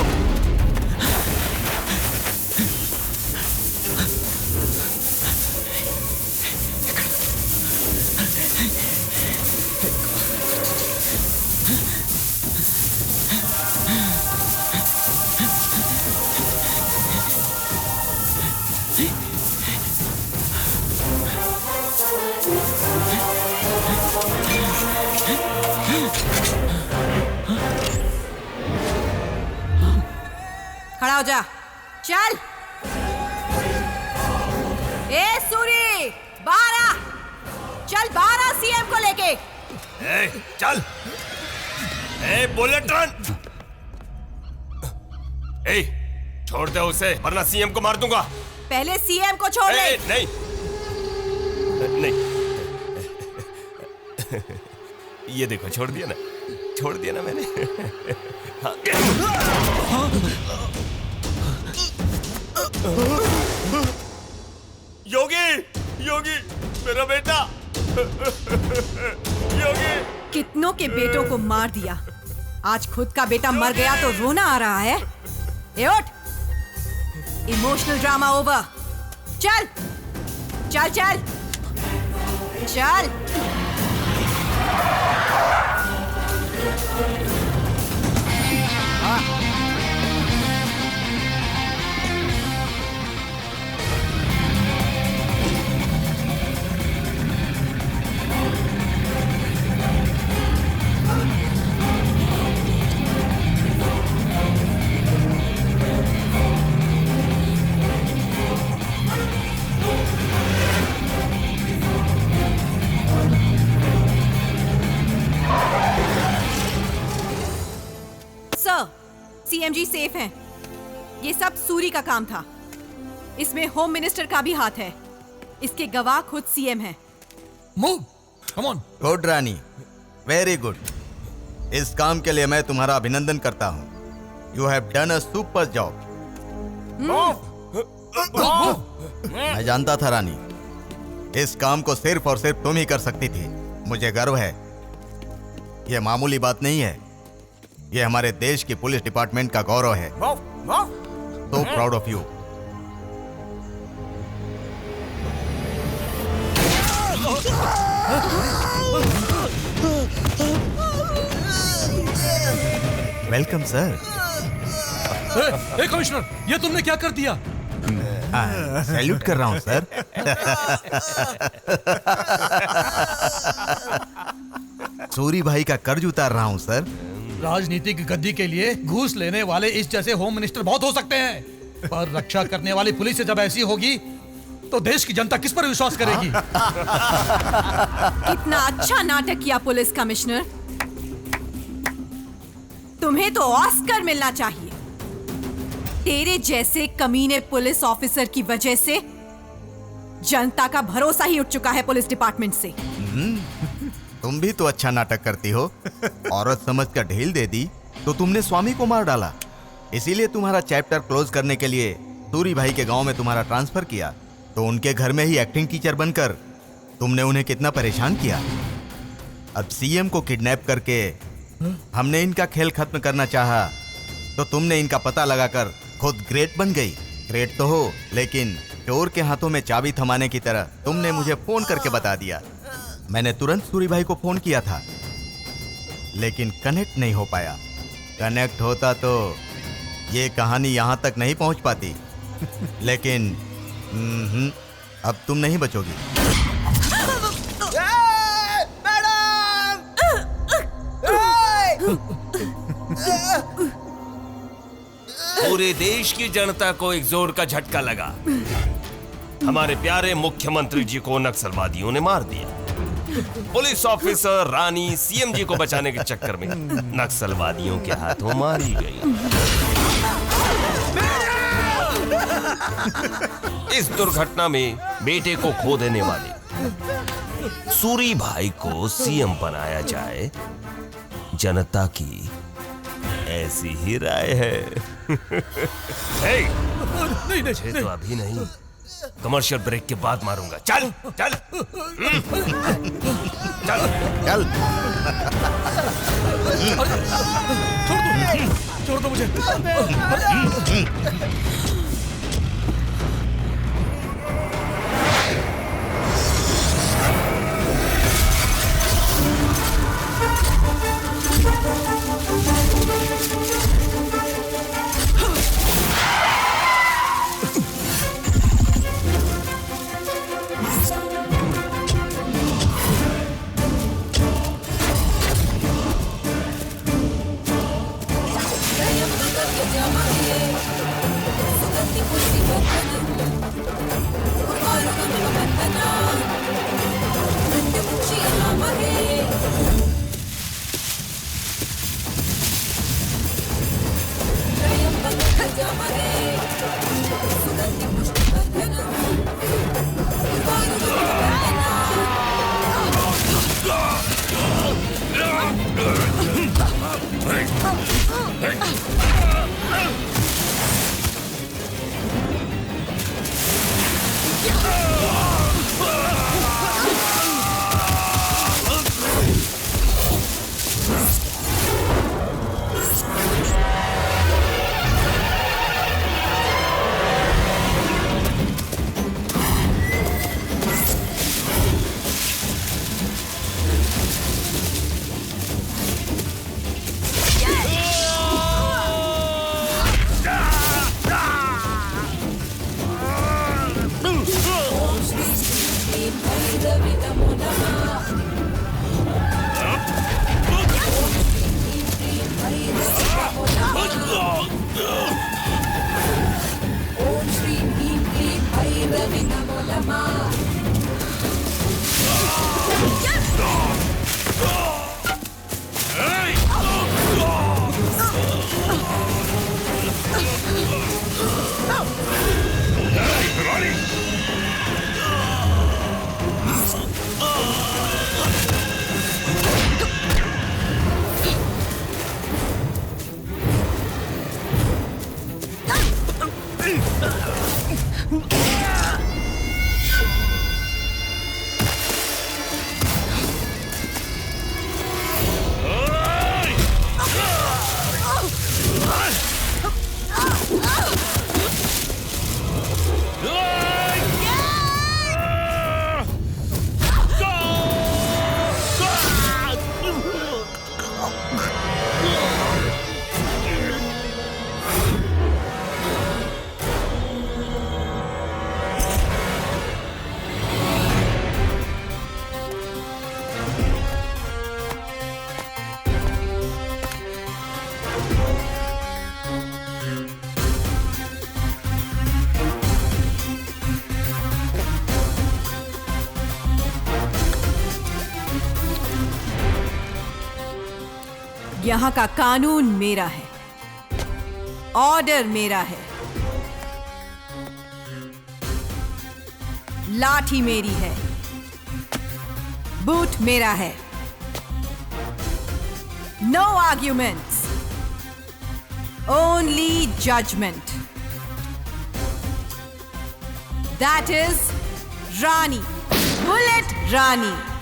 खड़ा हो जा, चल। ए सूरी, बाहर आ, चल बाहर आ सीएम को लेके। चल। Bullet run. छोड़ दे उसे, वरना सीएम को मार दूंगा। पहले सीएम को छोड़ दे। नहीं नहीं, ये देखो, छोड़ दिया ना मैंने। योगी मेरा बेटा। योगी, कितनों के बेटों को मार दिया, आज खुद का बेटा मर गया तो रोना आ रहा है? ए उठ, इमोशनल ड्रामा ओवर। चल चल चल चल। सीएमजी सेफ हैं। ये सब सूरी का काम था। इसमें होम मिनिस्टर का भी हाथ है। इसके गवाह खुद सीएम हैं। Move, come on. Good Rani, very good. इस काम के लिए मैं तुम्हारा अभिनंदन करता हूँ। You have done a super job. मैं जानता था रानी, इस काम को सिर्फ और सिर्फ तुम ही कर सकती थी। मुझे गर्व है। यह मामूली बात नहीं है, ये हमारे देश की पुलिस डिपार्टमेंट का गौरव है। So proud of you. Welcome sir. Commissioner, ये तुमने क्या कर दिया? सैल्यूट कर रहा हूं सर। सूरी भाई का कर्ज उतार रहा हूं सर। राजनीतिक गद्दी के लिए घूस लेने वाले इस जैसे होम मिनिस्टर बहुत हो सकते हैं, पर रक्षा करने वाली पुलिस जब ऐसी होगी तो देश की जनता किस पर विश्वास करेगी? कितना अच्छा नाटक किया पुलिस कमिश्नर। तुम्हें तो ऑस्कर मिलना चाहिए। तेरे जैसे कमीने पुलिस ऑफिसर की वजह से जनता का भरोसा ही उठ चुका है पुलिस डिपार्टमेंट से। तुम भी तो अच्छा नाटक करती हो। औरत समझकर ढील दे दी तो तुमने स्वामी को मार डाला। इसीलिए तुम्हारा चैप्टर क्लोज करने के लिए सूरी भाई के गांव में तुम्हारा ट्रांसफर किया। तो उनके घर में ही एक्टिंग टीचर बनकर तुमने उन्हें कितना परेशान किया। अब सीएम को किडनैप करके हमने इनका खेल खत्म करना चाहा तो तुमने इनका पता लगाकर खुद ग्रेट बन गई। ग्रेट तो हो, लेकिन चोर के हाथों में चाबी थमाने की तरह तुमने मुझे फोन करके बता दिया। मैंने तुरंत सूरी भाई को फोन किया था, लेकिन कनेक्ट नहीं हो पाया। कनेक्ट होता तो ये कहानी यहां तक नहीं पहुंच पाती। लेकिन अब तुम नहीं बचोगी। मैडम! पूरे देश की जनता को एक जोर का झटका लगा। हमारे प्यारे मुख्यमंत्री जी को नक्सलवादियों ने मार दिया। पुलिस ऑफिसर रानी सीएम जी को बचाने के चक्कर में नक्सलवादियों के हाथों मारी गई। इस दुर्घटना में बेटे को खो देने वाले सूरी भाई को सीएम बनाया जाए, जनता की ऐसी ही राय है। मुझे तो अभी नहीं, कमर्शियल ब्रेक के बाद मारूंगा। चल चल चल चल। छोड़ दो मुझे। यहाँ का कानून मेरा है, ऑर्डर मेरा है, लाठी मेरी है, बूट मेरा है। No arguments, only judgment. That is Rani, bullet Rani.